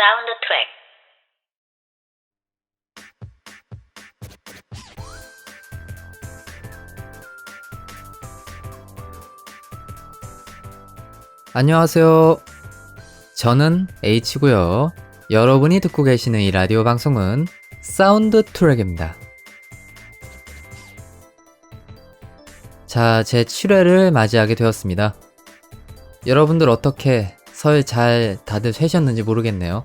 사운드 트랙. 안녕하세요. 저는 H고요. 여러분이 듣고 계시는 이 라디오 방송은 사운드 트랙입니다. 자, 제 7회를 맞이하게 되었습니다. 여러분들 어떻게 설 잘 다들 쉬셨는지 모르겠네요.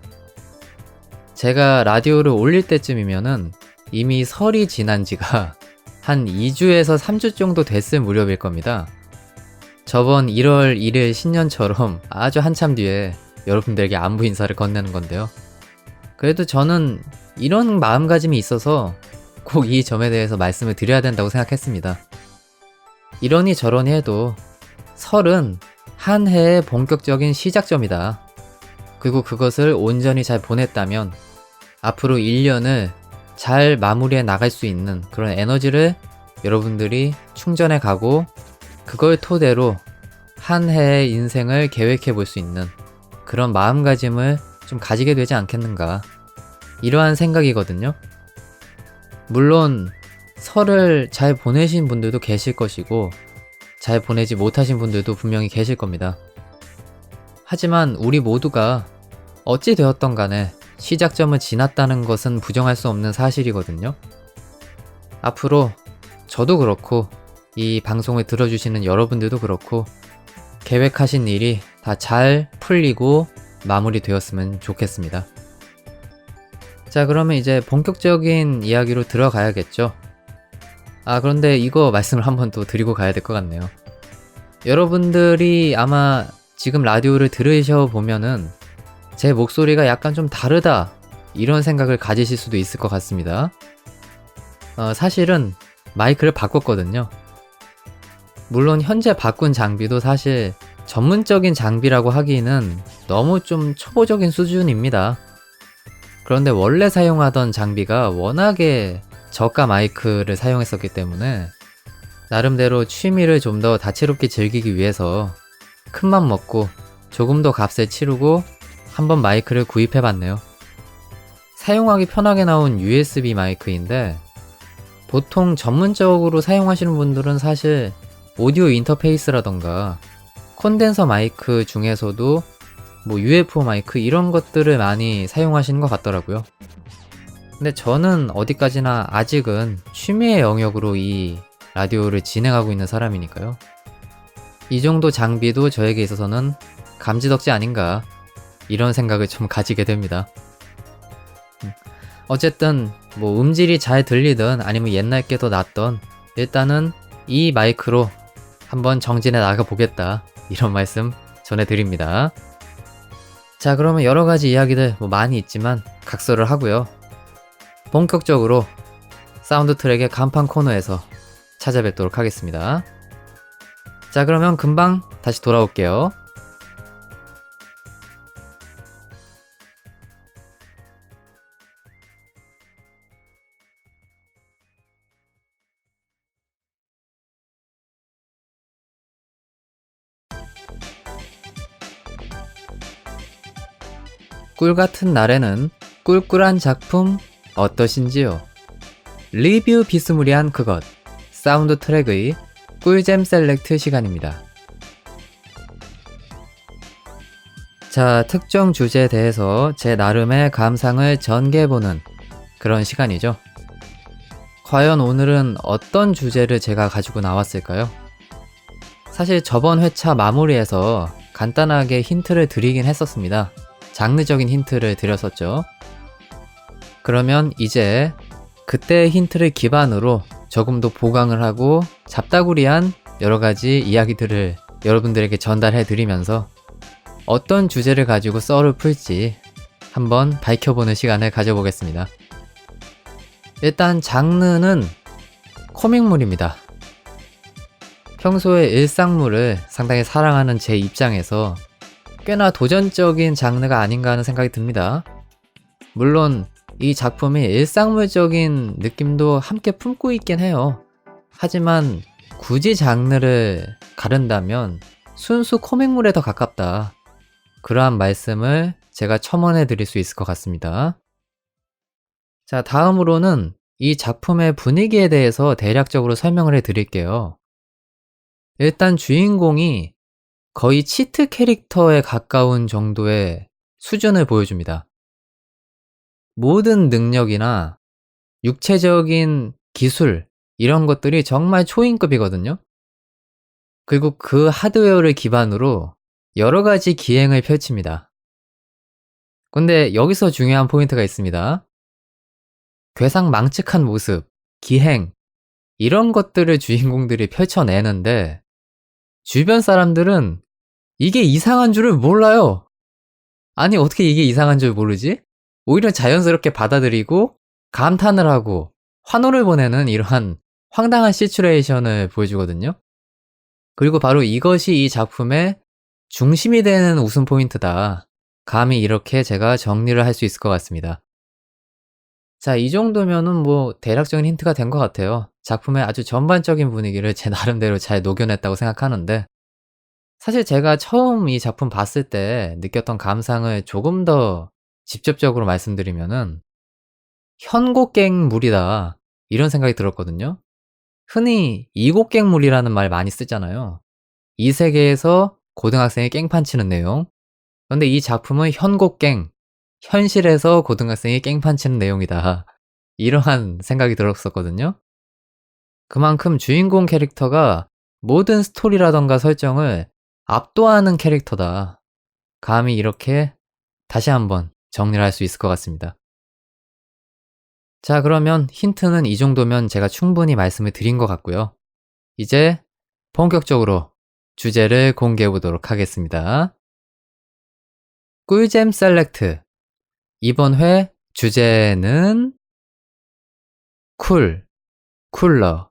제가 라디오를 올릴 때쯤이면은 이미 설이 지난 지가 한 2주에서 3주 정도 됐을 무렵일 겁니다. 저번 1월 1일 신년처럼 아주 한참 뒤에 여러분들에게 안부 인사를 건네는 건데요. 그래도 저는 이런 마음가짐이 있어서 꼭 이 점에 대해서 말씀을 드려야 된다고 생각했습니다. 이러니 저러니 해도 설은 한 해의 본격적인 시작점이다. 그리고 그것을 온전히 잘 보냈다면 앞으로 1년을 잘 마무리해 나갈 수 있는 그런 에너지를 여러분들이 충전해 가고 그걸 토대로 한 해의 인생을 계획해 볼 수 있는 그런 마음가짐을 좀 가지게 되지 않겠는가, 이러한 생각이거든요. 물론 설을 잘 보내신 분들도 계실 것이고 잘 보내지 못하신 분들도 분명히 계실 겁니다. 하지만 우리 모두가 어찌 되었던 간에 시작점을 지났다는 것은 부정할 수 없는 사실이거든요. 앞으로 저도 그렇고 이 방송을 들어주시는 여러분들도 그렇고 계획하신 일이 다 잘 풀리고 마무리되었으면 좋겠습니다. 자, 그러면 이제 본격적인 이야기로 들어가야겠죠. 그런데 이거 말씀을 한번 또 드리고 가야 될 것 같네요. 여러분들이 아마 지금 라디오를 들으셔 보면은 제 목소리가 약간 좀 다르다, 이런 생각을 가지실 수도 있을 것 같습니다. 사실은 마이크를 바꿨거든요. 물론 현재 바꾼 장비도 사실 전문적인 장비라고 하기는 너무 좀 초보적인 수준입니다. 그런데 원래 사용하던 장비가 워낙에 저가 마이크를 사용했었기 때문에 나름대로 취미를 좀 더 다채롭게 즐기기 위해서 큰맘 먹고 조금 더 값을 치르고 한번 마이크를 구입해봤네요. 사용하기 편하게 나온 USB 마이크인데 보통 전문적으로 사용하시는 분들은 사실 오디오 인터페이스라던가 콘덴서 마이크 중에서도 뭐 UFO 마이크 이런 것들을 많이 사용하시는 것 같더라고요. 근데 저는 어디까지나 아직은 취미의 영역으로 이 라디오를 진행하고 있는 사람이니까요. 이 정도 장비도 저에게 있어서는 감지덕지 아닌가, 이런 생각을 좀 가지게 됩니다. 어쨌든 뭐 음질이 잘 들리든 아니면 옛날 게 더 낫던 일단은 이 마이크로 한번 정진해 나가보겠다, 이런 말씀 전해드립니다. 자, 그러면 여러가지 이야기들 뭐 많이 있지만 각설을 하고요. 본격적으로 사운드 트랙의 간판 코너에서 찾아뵙도록 하겠습니다. 자, 그러면 금방 다시 돌아올게요. 꿀같은 날에는 꿀꿀한 작품 어떠신지요? 리뷰 비스무리한 그것, 사운드 트랙의 꿀잼 셀렉트 시간입니다. 자, 특정 주제에 대해서 제 나름의 감상을 전개해보는 그런 시간이죠. 과연 오늘은 어떤 주제를 제가 가지고 나왔을까요? 사실 저번 회차 마무리에서 간단하게 힌트를 드리긴 했었습니다. 장르적인 힌트를 드렸었죠. 그러면 이제 그때의 힌트를 기반으로 조금 더 보강을 하고 잡다구리한 여러가지 이야기들을 여러분들에게 전달해 드리면서 어떤 주제를 가지고 썰을 풀지 한번 밝혀보는 시간을 가져보겠습니다. 일단 장르는 코믹물입니다. 평소에 일상물을 상당히 사랑하는 제 입장에서 꽤나 도전적인 장르가 아닌가 하는 생각이 듭니다. 물론 이 작품이 일상물적인 느낌도 함께 품고 있긴 해요. 하지만 굳이 장르를 가른다면 순수 코믹물에 더 가깝다, 그러한 말씀을 제가 첨언해 드릴 수 있을 것 같습니다. 자, 다음으로는 이 작품의 분위기에 대해서 대략적으로 설명을 해 드릴게요. 일단 주인공이 거의 치트 캐릭터에 가까운 정도의 수준을 보여줍니다. 모든 능력이나 육체적인 기술, 이런 것들이 정말 초인급이거든요. 그리고 그 하드웨어를 기반으로 여러 가지 기행을 펼칩니다. 근데 여기서 중요한 포인트가 있습니다. 괴상망측한 모습, 기행, 이런 것들을 주인공들이 펼쳐내는데 주변 사람들은 이게 이상한 줄을 몰라요. 아니, 어떻게 이게 이상한 줄 모르지? 오히려 자연스럽게 받아들이고 감탄을 하고 환호를 보내는 이러한 황당한 시츄에이션을 보여주거든요. 그리고 바로 이것이 이 작품의 중심이 되는 웃음 포인트다. 감히 이렇게 제가 정리를 할 수 있을 것 같습니다. 자, 이 정도면은 뭐 대략적인 힌트가 된 것 같아요. 작품의 아주 전반적인 분위기를 제 나름대로 잘 녹여냈다고 생각하는데, 사실 제가 처음 이 작품 봤을 때 느꼈던 감상을 조금 더 직접적으로 말씀드리면은 현곡갱물이다, 이런 생각이 들었거든요. 흔히 이곡갱물이라는 말 많이 쓰잖아요. 이 세계에서 고등학생이 깽판 치는 내용. 근데 이 작품은 현곡갱, 현실에서 고등학생이 깽판 치는 내용이다, 이러한 생각이 들었었거든요. 그만큼 주인공 캐릭터가 모든 스토리라던가 설정을 압도하는 캐릭터다. 감히 이렇게 다시 한번 정리를 할 수 있을 것 같습니다. 자, 그러면 힌트는 이 정도면 제가 충분히 말씀을 드린 것 같고요. 이제 본격적으로 주제를 공개해 보도록 하겠습니다. 꿀잼 셀렉트. 이번 회 주제는 쿨, 쿨러,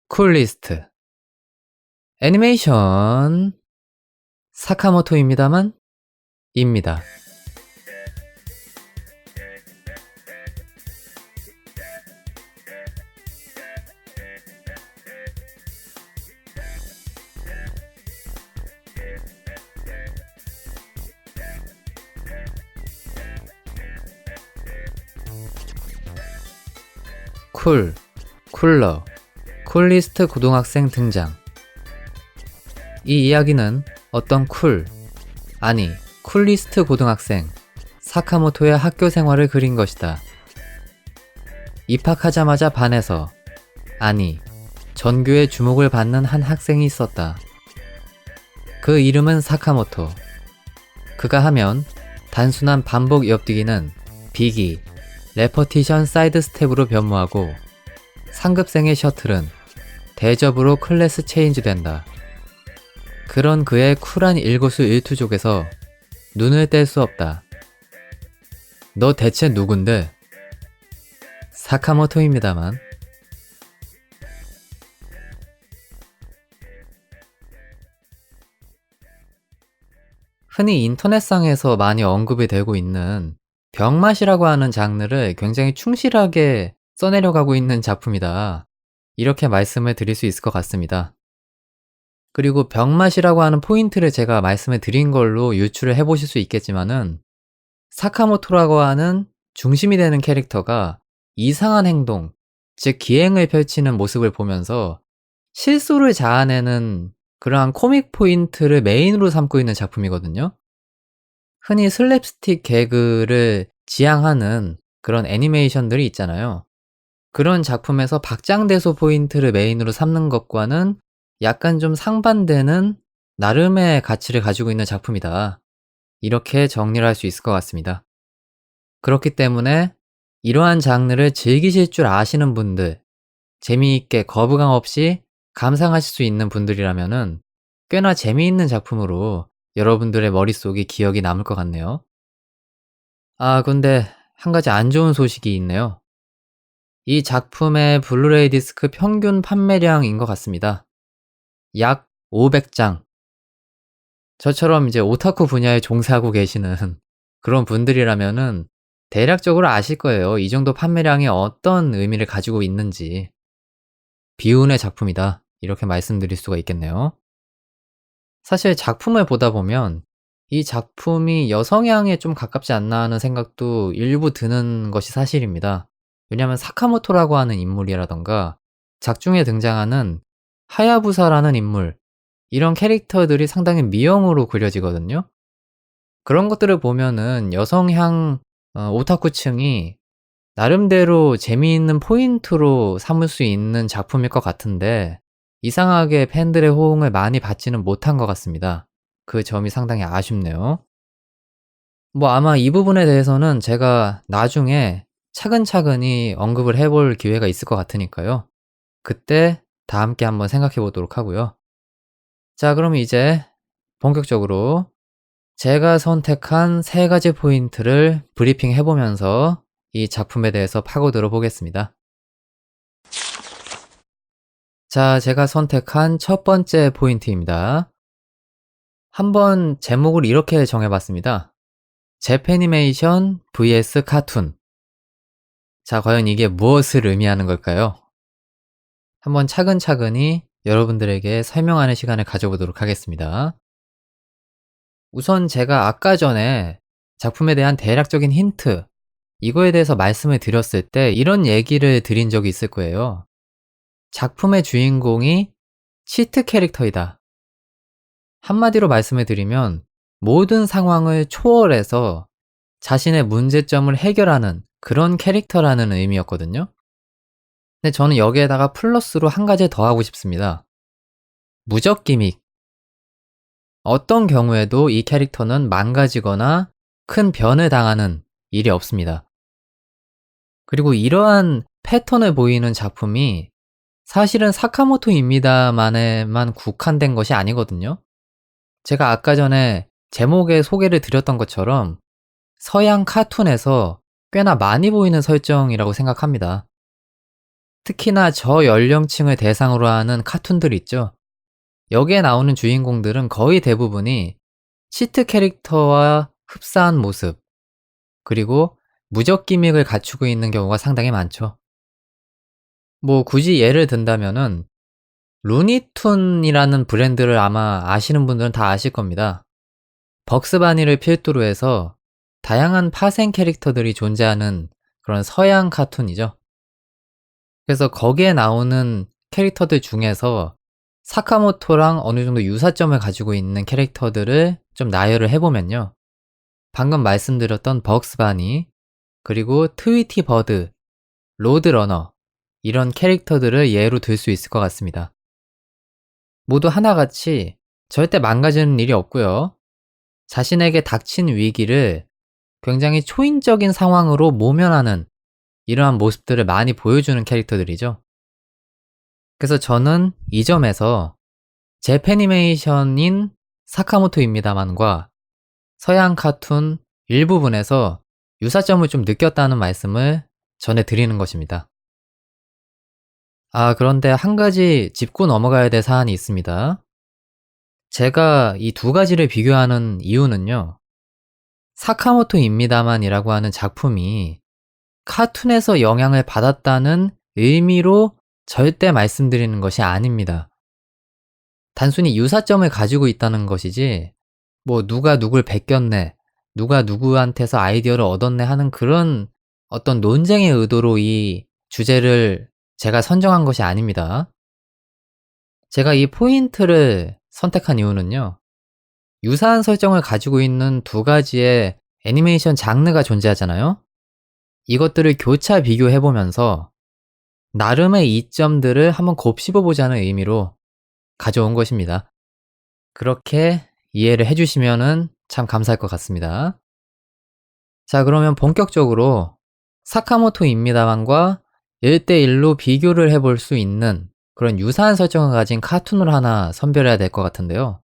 쿨리스트. 애니메이션 사카모토입니다만 입니다. 쿨, 쿨러, 쿨리스트 고등학생 등장. 이 이야기는 어떤 쿨리스트 고등학생 사카모토의 학교 생활을 그린 것이다. 입학하자마자 반에서, 전교의 주목을 받는 한 학생이 있었다. 그 이름은 사카모토. 그가 하면 단순한 반복 옆뛰기는 비기, 레퍼티션 사이드 스텝으로 변모하고 상급생의 셔틀은 대접으로 클래스 체인지 된다. 그런 그의 쿨한 일거수일투족에서 눈을 뗄 수 없다. 너 대체 누군데? 사카모토입니다만. 흔히 인터넷상에서 많이 언급이 되고 있는 병맛이라고 하는 장르를 굉장히 충실하게 써내려가고 있는 작품이다, 이렇게 말씀을 드릴 수 있을 것 같습니다. 그리고 병맛이라고 하는 포인트를 제가 말씀을 드린 걸로 유추를 해보실 수 있겠지만은, 사카모토라고 하는 중심이 되는 캐릭터가 이상한 행동, 즉 기행을 펼치는 모습을 보면서 실수를 자아내는 그러한 코믹 포인트를 메인으로 삼고 있는 작품이거든요. 흔히 슬랩스틱 개그를 지향하는 그런 애니메이션들이 있잖아요. 그런 작품에서 박장대소 포인트를 메인으로 삼는 것과는 약간 좀 상반되는 나름의 가치를 가지고 있는 작품이다, 이렇게 정리를 할 수 있을 것 같습니다. 그렇기 때문에 이러한 장르를 즐기실 줄 아시는 분들, 재미있게 거부감 없이 감상하실 수 있는 분들이라면은 꽤나 재미있는 작품으로 여러분들의 머릿속에 기억이 남을 것 같네요. 근데 한 가지 안 좋은 소식이 있네요. 이 작품의 블루레이 디스크 평균 판매량인 것 같습니다. 약 500장. 저처럼 이제 오타쿠 분야에 종사하고 계시는 그런 분들이라면은 대략적으로 아실 거예요. 이 정도 판매량이 어떤 의미를 가지고 있는지. 비운의 작품이다, 이렇게 말씀드릴 수가 있겠네요. 사실 작품을 보다 보면 이 작품이 여성향에 좀 가깝지 않나 하는 생각도 일부 드는 것이 사실입니다. 왜냐하면 사카모토라고 하는 인물이라던가 작중에 등장하는 하야부사라는 인물, 이런 캐릭터들이 상당히 미형으로 그려지거든요. 그런 것들을 보면은 여성향 오타쿠층이 나름대로 재미있는 포인트로 삼을 수 있는 작품일 것 같은데 이상하게 팬들의 호응을 많이 받지는 못한 것 같습니다. 그 점이 상당히 아쉽네요. 뭐 아마 이 부분에 대해서는 제가 나중에 차근차근히 언급을 해볼 기회가 있을 것 같으니까요. 그때 다 함께 한번 생각해 보도록 하고요. 자, 그럼 이제 본격적으로 제가 선택한 3가지 포인트를 브리핑 해보면서 이 작품에 대해서 파고들어 보겠습니다. 자, 제가 선택한 첫 번째 포인트입니다. 한번 제목을 이렇게 정해봤습니다. 재패니메이션 vs 카툰. 자, 과연 이게 무엇을 의미하는 걸까요? 한번 차근차근히 여러분들에게 설명하는 시간을 가져보도록 하겠습니다. 우선 제가 아까 전에 작품에 대한 대략적인 힌트, 이거에 대해서 말씀을 드렸을 때 이런 얘기를 드린 적이 있을 거예요. 작품의 주인공이 치트 캐릭터이다. 한마디로 말씀을 드리면 모든 상황을 초월해서 자신의 문제점을 해결하는 그런 캐릭터라는 의미였거든요. 근데 저는 여기에다가 플러스로 한 가지 더 하고 싶습니다. 무적 기믹. 어떤 경우에도 이 캐릭터는 망가지거나 큰 변을 당하는 일이 없습니다. 그리고 이러한 패턴을 보이는 작품이 사실은 사카모토입니다만에만 국한된 것이 아니거든요. 제가 아까 전에 제목에 소개를 드렸던 것처럼 서양 카툰에서 꽤나 많이 보이는 설정이라고 생각합니다. 특히나 저연령층을 대상으로 하는 카툰들 있죠. 여기에 나오는 주인공들은 거의 대부분이 치트 캐릭터와 흡사한 모습, 그리고 무적 기믹을 갖추고 있는 경우가 상당히 많죠. 뭐 굳이 예를 든다면은 루니툰이라는 브랜드를 아마 아시는 분들은 다 아실 겁니다. 벅스바니를 필두로 해서 다양한 파생 캐릭터들이 존재하는 그런 서양 카툰이죠. 그래서 거기에 나오는 캐릭터들 중에서 사카모토랑 어느 정도 유사점을 가지고 있는 캐릭터들을 좀 나열을 해보면요. 방금 말씀드렸던 벅스바니, 그리고 트위티 버드, 로드러너, 이런 캐릭터들을 예로 들 수 있을 것 같습니다. 모두 하나같이 절대 망가지는 일이 없고요. 자신에게 닥친 위기를 굉장히 초인적인 상황으로 모면하는 이러한 모습들을 많이 보여주는 캐릭터들이죠. 그래서 저는 이 점에서 재패니메이션인 사카모토입니다만과 서양 카툰 일부분에서 유사점을 좀 느꼈다는 말씀을 전해드리는 것입니다. 그런데 한 가지 짚고 넘어가야 될 사안이 있습니다. 제가 이 두 가지를 비교하는 이유는요. 사카모토입니다만이라고 하는 작품이 카툰에서 영향을 받았다는 의미로 절대 말씀드리는 것이 아닙니다. 단순히 유사점을 가지고 있다는 것이지 뭐 누가 누굴 베꼈네, 누가 누구한테서 아이디어를 얻었네 하는 그런 어떤 논쟁의 의도로 이 주제를 제가 선정한 것이 아닙니다. 제가 이 포인트를 선택한 이유는요. 유사한 설정을 가지고 있는 두 가지의 애니메이션 장르가 존재하잖아요. 이것들을 교차 비교해보면서 나름의 이점들을 한번 곱씹어보자는 의미로 가져온 것입니다. 그렇게 이해를 해주시면 참 감사할 것 같습니다. 자, 그러면 본격적으로 사카모토입니다만과 1대1로 비교를 해볼 수 있는 그런 유사한 설정을 가진 카툰을 하나 선별해야 될 것 같은데요.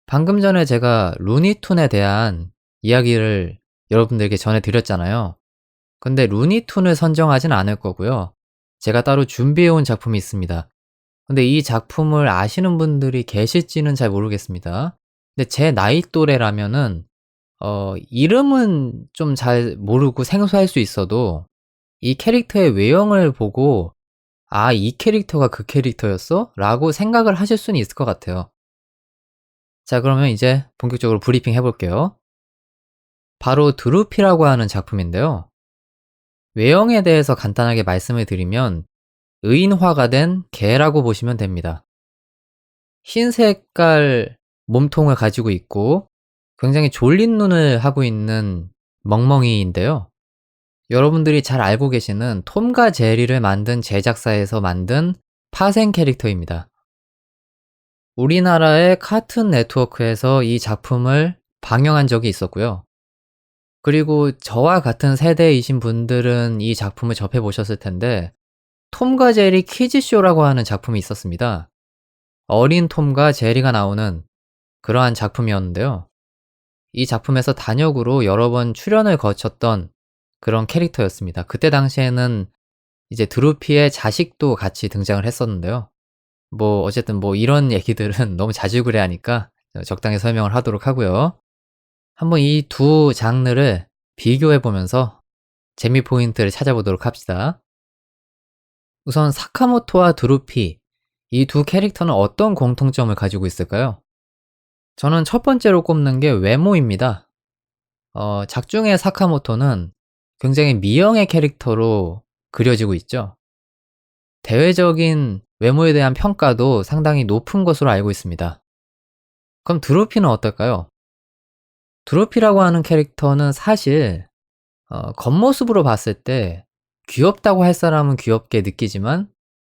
방금 전에 제가 루니툰에 대한 이야기를 여러분들에게 전해드렸잖아요. 근데 루니툰을 선정하진 않을 거고요. 제가 따로 준비해온 작품이 있습니다. 근데 이 작품을 아시는 분들이 계실지는 잘 모르겠습니다. 근데 제 나이 또래라면은 이름은 좀 잘 모르고 생소할 수 있어도 이 캐릭터의 외형을 보고 이 캐릭터가 그 캐릭터였어? 라고 생각을 하실 수는 있을 것 같아요. 자, 그러면 이제 본격적으로 브리핑 해볼게요. 바로 드루피라고 하는 작품인데요. 외형에 대해서 간단하게 말씀을 드리면 의인화가 된 개라고 보시면 됩니다. 흰 색깔 몸통을 가지고 있고 굉장히 졸린 눈을 하고 있는 멍멍이인데요. 여러분들이 잘 알고 계시는 톰과 제리를 만든 제작사에서 만든 파생 캐릭터입니다. 우리나라의 카툰 네트워크에서 이 작품을 방영한 적이 있었고요. 그리고 저와 같은 세대이신 분들은 이 작품을 접해보셨을 텐데 톰과 제리 키즈쇼라고 하는 작품이 있었습니다. 어린 톰과 제리가 나오는 그러한 작품이었는데요. 이 작품에서 단역으로 여러 번 출연을 거쳤던 그런 캐릭터였습니다. 그때 당시에는 이제 드루피의 자식도 같이 등장을 했었는데요. 어쨌든 이런 얘기들은 너무 자질구레하니까 적당히 설명을 하도록 하고요. 한번 이 두 장르를 비교해보면서 재미 포인트를 찾아보도록 합시다. 우선 사카모토와 드루피, 이 두 캐릭터는 어떤 공통점을 가지고 있을까요? 저는 첫 번째로 꼽는 게 외모입니다. 작중의 사카모토는 굉장히 미형의 캐릭터로 그려지고 있죠. 대외적인 외모에 대한 평가도 상당히 높은 것으로 알고 있습니다. 그럼 드루피는 어떨까요? 드루피라고 하는 캐릭터는 사실 겉모습으로 봤을 때 귀엽다고 할 사람은 귀엽게 느끼지만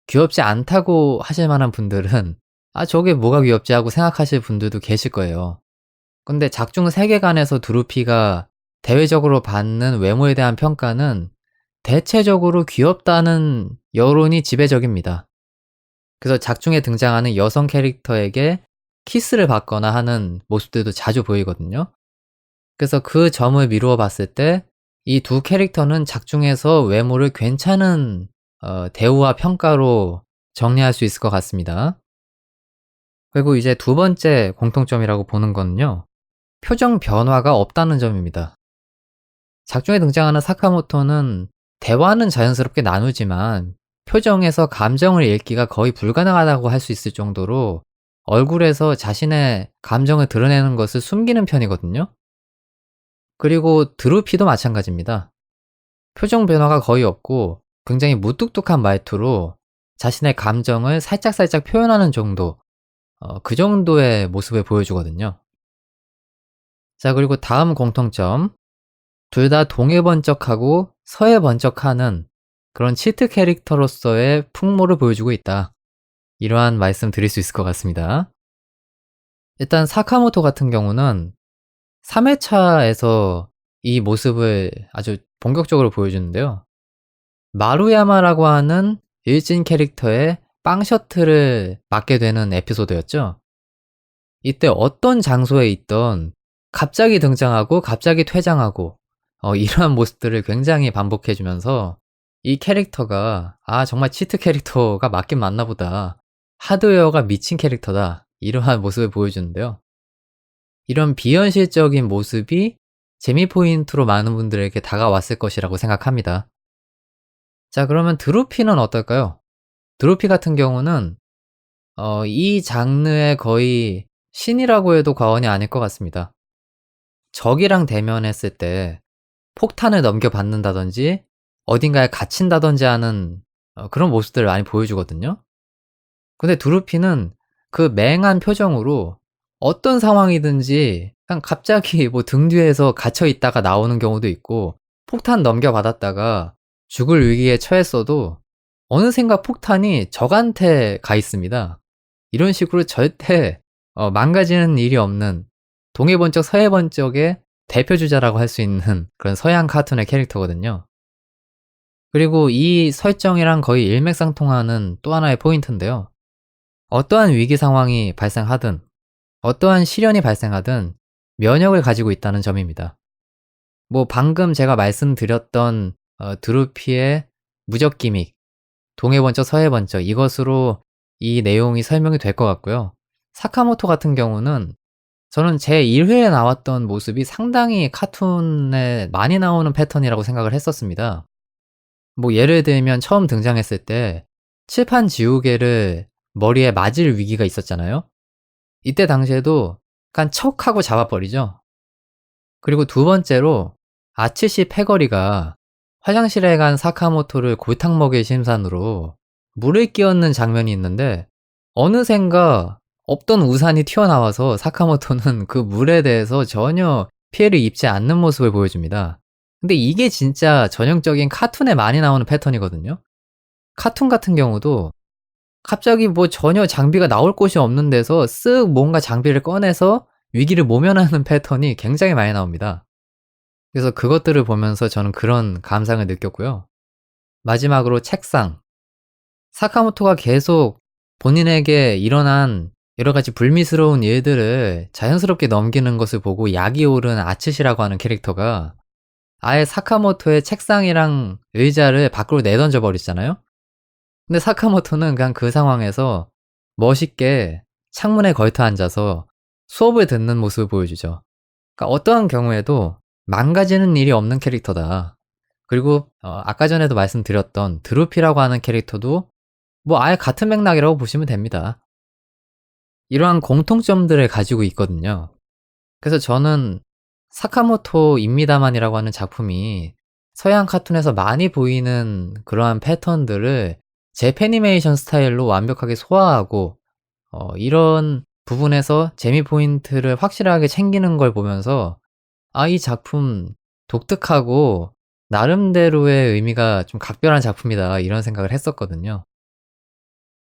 귀엽지 않다고 하실 만한 분들은 저게 뭐가 귀엽지 하고 생각하실 분들도 계실 거예요. 근데 작중 세계관에서 드루피가 대외적으로 받는 외모에 대한 평가는 대체적으로 귀엽다는 여론이 지배적입니다. 그래서 작중에 등장하는 여성 캐릭터에게 키스를 받거나 하는 모습들도 자주 보이거든요. 그래서 그 점을 미루어 봤을 때 이 두 캐릭터는 작중에서 외모를 괜찮은 대우와 평가로 정리할 수 있을 것 같습니다. 그리고 이제 두 번째 공통점이라고 보는 거는요. 표정 변화가 없다는 점입니다. 작중에 등장하는 사카모토는 대화는 자연스럽게 나누지만 표정에서 감정을 읽기가 거의 불가능하다고 할 수 있을 정도로 얼굴에서 자신의 감정을 드러내는 것을 숨기는 편이거든요. 그리고 드루피도 마찬가지입니다. 표정 변화가 거의 없고 굉장히 무뚝뚝한 말투로 자신의 감정을 살짝살짝 표현하는 정도, 그 정도의 모습을 보여주거든요. 자, 그리고 다음 공통점. 둘 다 동해번쩍하고 서해번쩍하는 그런 치트 캐릭터로서의 풍모를 보여주고 있다. 이러한 말씀 드릴 수 있을 것 같습니다. 일단 사카모토 같은 경우는 3회차에서 이 모습을 아주 본격적으로 보여주는데요. 마루야마라고 하는 일진 캐릭터의 빵 셔틀을 맡게 되는 에피소드였죠. 이때 어떤 장소에 있던 갑자기 등장하고 갑자기 퇴장하고 이러한 모습들을 굉장히 반복해주면서 이 캐릭터가 정말 치트 캐릭터가 맞긴 맞나 보다. 하드웨어가 미친 캐릭터다. 이러한 모습을 보여주는데요. 이런 비현실적인 모습이 재미 포인트로 많은 분들에게 다가왔을 것이라고 생각합니다. 자, 그러면 드루피는 어떨까요? 드루피 같은 경우는 이 장르의 거의 신이라고 해도 과언이 아닐 것 같습니다. 적이랑 대면했을 때 폭탄을 넘겨받는다든지 어딘가에 갇힌다든지 하는 그런 모습들을 많이 보여주거든요. 근데 드루피는 그 맹한 표정으로 어떤 상황이든지 그냥 갑자기 등 뒤에서 갇혀 있다가 나오는 경우도 있고 폭탄 넘겨받았다가 죽을 위기에 처했어도 어느샌가 폭탄이 적한테 가 있습니다. 이런 식으로 절대 망가지는 일이 없는 동해번쩍 서해번쩍의 대표주자라고 할 수 있는 그런 서양 카툰의 캐릭터거든요. 그리고 이 설정이랑 거의 일맥상통하는 또 하나의 포인트인데요. 어떠한 위기 상황이 발생하든 어떠한 시련이 발생하든 면역을 가지고 있다는 점입니다. 방금 제가 말씀드렸던 드루피의 무적 기믹, 동해번쩍 서해번쩍 이것으로 이 내용이 설명이 될 것 같고요. 사카모토 같은 경우는 저는 제 1회에 나왔던 모습이 상당히 카툰에 많이 나오는 패턴이라고 생각을 했었습니다. 예를 들면 처음 등장했을 때 칠판 지우개를 머리에 맞을 위기가 있었잖아요. 이때 당시에도 약간 척하고 잡아버리죠. 그리고 두 번째로 아츠시 패거리가 화장실에 간 사카모토를 골탕 먹일 심산으로 물을 끼얹는 장면이 있는데 어느샌가 없던 우산이 튀어나와서 사카모토는 그 물에 대해서 전혀 피해를 입지 않는 모습을 보여줍니다. 근데 이게 진짜 전형적인 카툰에 많이 나오는 패턴이거든요. 카툰 같은 경우도 갑자기 뭐 전혀 장비가 나올 곳이 없는 데서 쓱 뭔가 장비를 꺼내서 위기를 모면하는 패턴이 굉장히 많이 나옵니다. 그래서 그것들을 보면서 저는 그런 감상을 느꼈고요. 마지막으로 책상. 사카모토가 계속 본인에게 일어난 여러 가지 불미스러운 일들을 자연스럽게 넘기는 것을 보고 약이 오른 아츠시라고 하는 캐릭터가 아예 사카모토의 책상이랑 의자를 밖으로 내던져 버리잖아요. 근데 사카모토는 그냥 그 상황에서 멋있게 창문에 걸터 앉아서 수업을 듣는 모습을 보여주죠. 그러니까 어떠한 경우에도 망가지는 일이 없는 캐릭터다. 그리고 아까 전에도 말씀드렸던 드루피라고 하는 캐릭터도 뭐 아예 같은 맥락이라고 보시면 됩니다. 이러한 공통점들을 가지고 있거든요. 그래서 저는 사카모토입니다만이라고 하는 작품이 서양 카툰에서 많이 보이는 그러한 패턴들을 재패니메이션 스타일로 완벽하게 소화하고 이런 부분에서 재미 포인트를 확실하게 챙기는 걸 보면서 이 작품 독특하고 나름대로의 의미가 좀 각별한 작품이다 이런 생각을 했었거든요.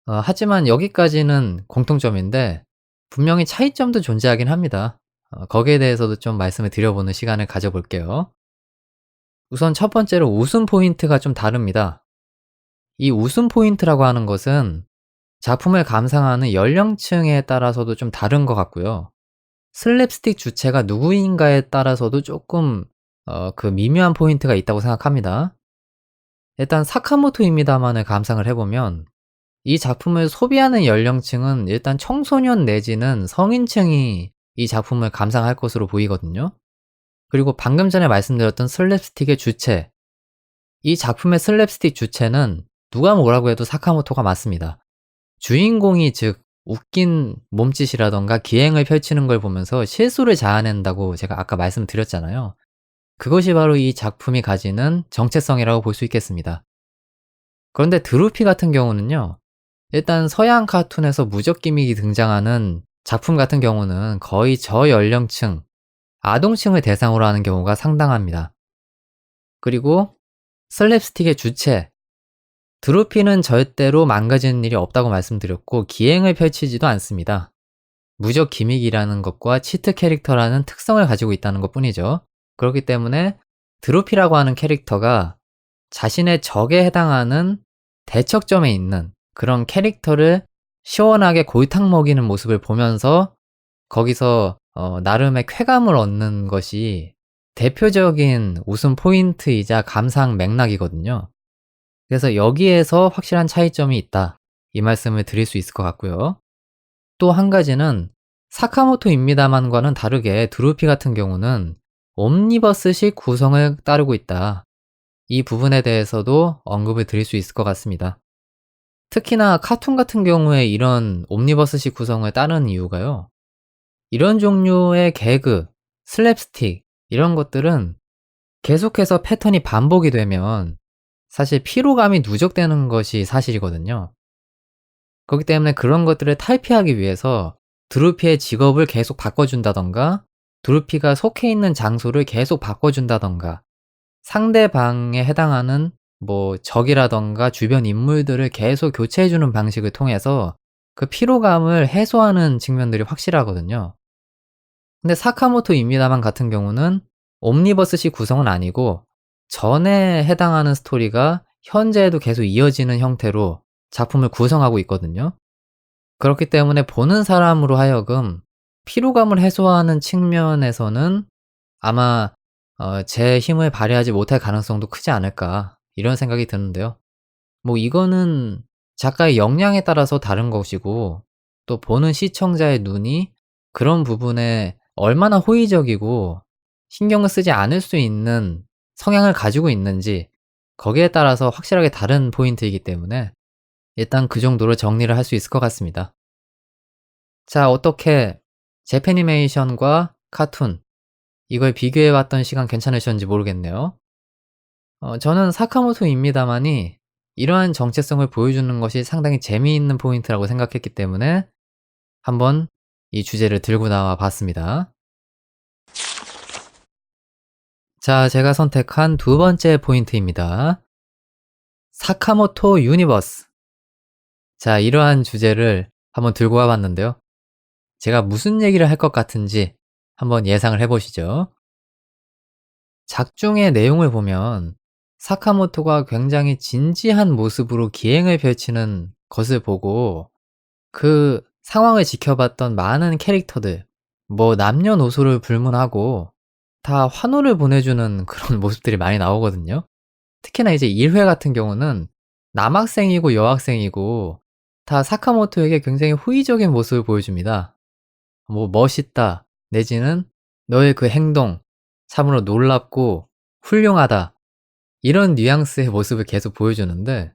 하지만 여기까지는 공통점인데 분명히 차이점도 존재하긴 합니다. 거기에 대해서도 좀 말씀을 드려보는 시간을 가져볼게요. 우선 첫 번째로 웃음 포인트가 좀 다릅니다. 이 웃음 포인트라고 하는 것은 작품을 감상하는 연령층에 따라서도 좀 다른 것 같고요. 슬랩스틱 주체가 누구인가에 따라서도 조금 그 미묘한 포인트가 있다고 생각합니다. 일단 사카모토입니다만을 감상을 해보면 이 작품을 소비하는 연령층은 일단 청소년 내지는 성인층이 이 작품을 감상할 것으로 보이거든요. 그리고 방금 전에 말씀드렸던 슬랩스틱의 주체, 이 작품의 슬랩스틱 주체는 누가 뭐라고 해도 사카모토가 맞습니다. 주인공이 즉 웃긴 몸짓이라던가 기행을 펼치는 걸 보면서 실수를 자아낸다고 제가 아까 말씀드렸잖아요. 그것이 바로 이 작품이 가지는 정체성이라고 볼 수 있겠습니다. 그런데 드루피 같은 경우는요. 일단 서양 카툰에서 무적 기믹이 등장하는 작품 같은 경우는 거의 저연령층, 아동층을 대상으로 하는 경우가 상당합니다. 그리고 슬랩스틱의 주체, 드루피는 절대로 망가지는 일이 없다고 말씀드렸고 기행을 펼치지도 않습니다. 무적 기믹이라는 것과 치트 캐릭터라는 특성을 가지고 있다는 것 뿐이죠. 그렇기 때문에 드루피라고 하는 캐릭터가 자신의 적에 해당하는 대척점에 있는 그런 캐릭터를 시원하게 골탕 먹이는 모습을 보면서 거기서 나름의 쾌감을 얻는 것이 대표적인 웃음 포인트이자 감상 맥락이거든요. 그래서 여기에서 확실한 차이점이 있다. 이 말씀을 드릴 수 있을 것 같고요. 또 한 가지는 사카모토입니다만과는 다르게 드루피 같은 경우는 옴니버스식 구성을 따르고 있다. 이 부분에 대해서도 언급을 드릴 수 있을 것 같습니다. 특히나 카툰 같은 경우에 이런 옴니버스식 구성을 따르는 이유가요. 이런 종류의 개그, 슬랩스틱 이런 것들은 계속해서 패턴이 반복이 되면 사실 피로감이 누적되는 것이 사실이거든요. 그렇기 때문에 그런 것들을 탈피하기 위해서 드루피의 직업을 계속 바꿔준다던가 드루피가 속해 있는 장소를 계속 바꿔준다던가 상대방에 해당하는 뭐 적이라던가 주변 인물들을 계속 교체해주는 방식을 통해서 그 피로감을 해소하는 측면들이 확실하거든요. 근데 사카모토입니다만 같은 경우는 옴니버스식 구성은 아니고 전에 해당하는 스토리가 현재에도 계속 이어지는 형태로 작품을 구성하고 있거든요. 그렇기 때문에 보는 사람으로 하여금 피로감을 해소하는 측면에서는 아마 제 힘을 발휘하지 못할 가능성도 크지 않을까 이런 생각이 드는데요. 뭐 이거는 작가의 역량에 따라서 다른 것이고 또 보는 시청자의 눈이 그런 부분에 얼마나 호의적이고 신경을 쓰지 않을 수 있는 성향을 가지고 있는지 거기에 따라서 확실하게 다른 포인트이기 때문에 일단 그 정도로 정리를 할 수 있을 것 같습니다. 자, 어떻게 재패니메이션과 카툰, 이걸 비교해봤던 시간 괜찮으셨는지 모르겠네요. 저는 사카모토입니다만이 이러한 정체성을 보여주는 것이 상당히 재미있는 포인트라고 생각했기 때문에 한번 이 주제를 들고 나와 봤습니다. 자, 제가 선택한 두 번째 포인트입니다. 사카모토 유니버스. 자, 이러한 주제를 한번 들고 와 봤는데요. 제가 무슨 얘기를 할 것 같은지 한번 예상을 해보시죠. 작중의 내용을 보면 사카모토가 굉장히 진지한 모습으로 기행을 펼치는 것을 보고 그 상황을 지켜봤던 많은 캐릭터들, 뭐 남녀노소를 불문하고 다 환호를 보내주는 그런 모습들이 많이 나오거든요. 특히나 이제 1회 같은 경우는 남학생이고 여학생이고 다 사카모토에게 굉장히 호의적인 모습을 보여줍니다. 뭐 멋있다 내지는 너의 그 행동 참으로 놀랍고 훌륭하다 이런 뉘앙스의 모습을 계속 보여주는데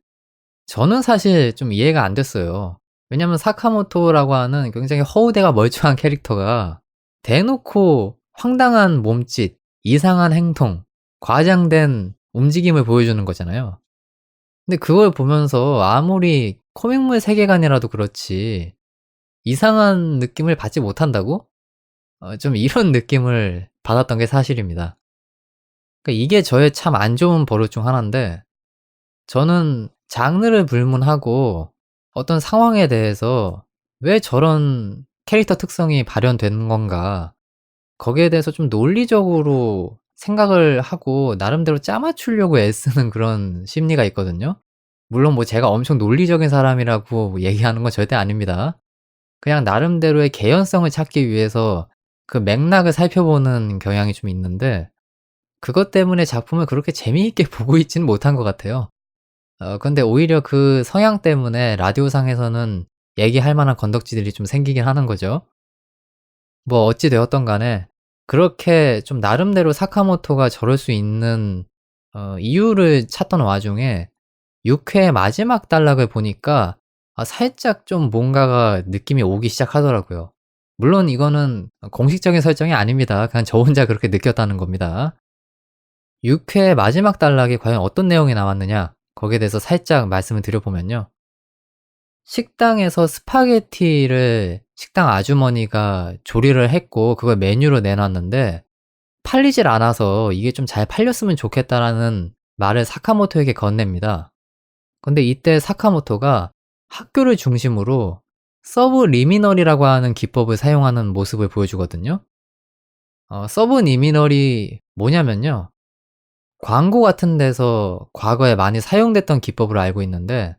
저는 사실 좀 이해가 안 됐어요. 왜냐면 사카모토라고 하는 굉장히 허우대가 멀쩡한 캐릭터가 대놓고 황당한 몸짓, 이상한 행동, 과장된 움직임을 보여주는 거잖아요. 근데 그걸 보면서 아무리 코믹물 세계관이라도 그렇지 이상한 느낌을 받지 못한다고? 좀 이런 느낌을 받았던 게 사실입니다. 그러니까 이게 저의 참 안 좋은 버릇 중 하나인데 저는 장르를 불문하고 어떤 상황에 대해서 왜 저런 캐릭터 특성이 발현되는 건가 거기에 대해서 좀 논리적으로 생각을 하고 나름대로 짜맞추려고 애쓰는 그런 심리가 있거든요. 물론 뭐 제가 엄청 논리적인 사람이라고 얘기하는 건 절대 아닙니다. 그냥 나름대로의 개연성을 찾기 위해서 그 맥락을 살펴보는 경향이 좀 있는데 그것 때문에 작품을 그렇게 재미있게 보고 있지는 못한 것 같아요. 근데 오히려 그 성향 때문에 라디오상에서는 얘기할 만한 건덕지들이 좀 생기긴 하는 거죠. 뭐 어찌 되었던 간에 그렇게 좀 나름대로 사카모토가 저럴 수 있는 이유를 찾던 와중에 6회 마지막 단락을 보니까 살짝 좀 뭔가가 느낌이 오기 시작하더라고요. 물론 이거는 공식적인 설정이 아닙니다. 그냥 저 혼자 그렇게 느꼈다는 겁니다. 6회 마지막 단락에 과연 어떤 내용이 나왔느냐 거기에 대해서 살짝 말씀을 드려보면요. 식당에서 스파게티를 식당 아주머니가 조리를 했고 그걸 메뉴로 내놨는데 팔리질 않아서 이게 좀 잘 팔렸으면 좋겠다라는 말을 사카모토에게 건넵니다. 근데 이때 사카모토가 학교를 중심으로 서브리미널이라고 하는 기법을 사용하는 모습을 보여주거든요. 서브리미널이 뭐냐면요. 광고 같은 데서 과거에 많이 사용됐던 기법으로 알고 있는데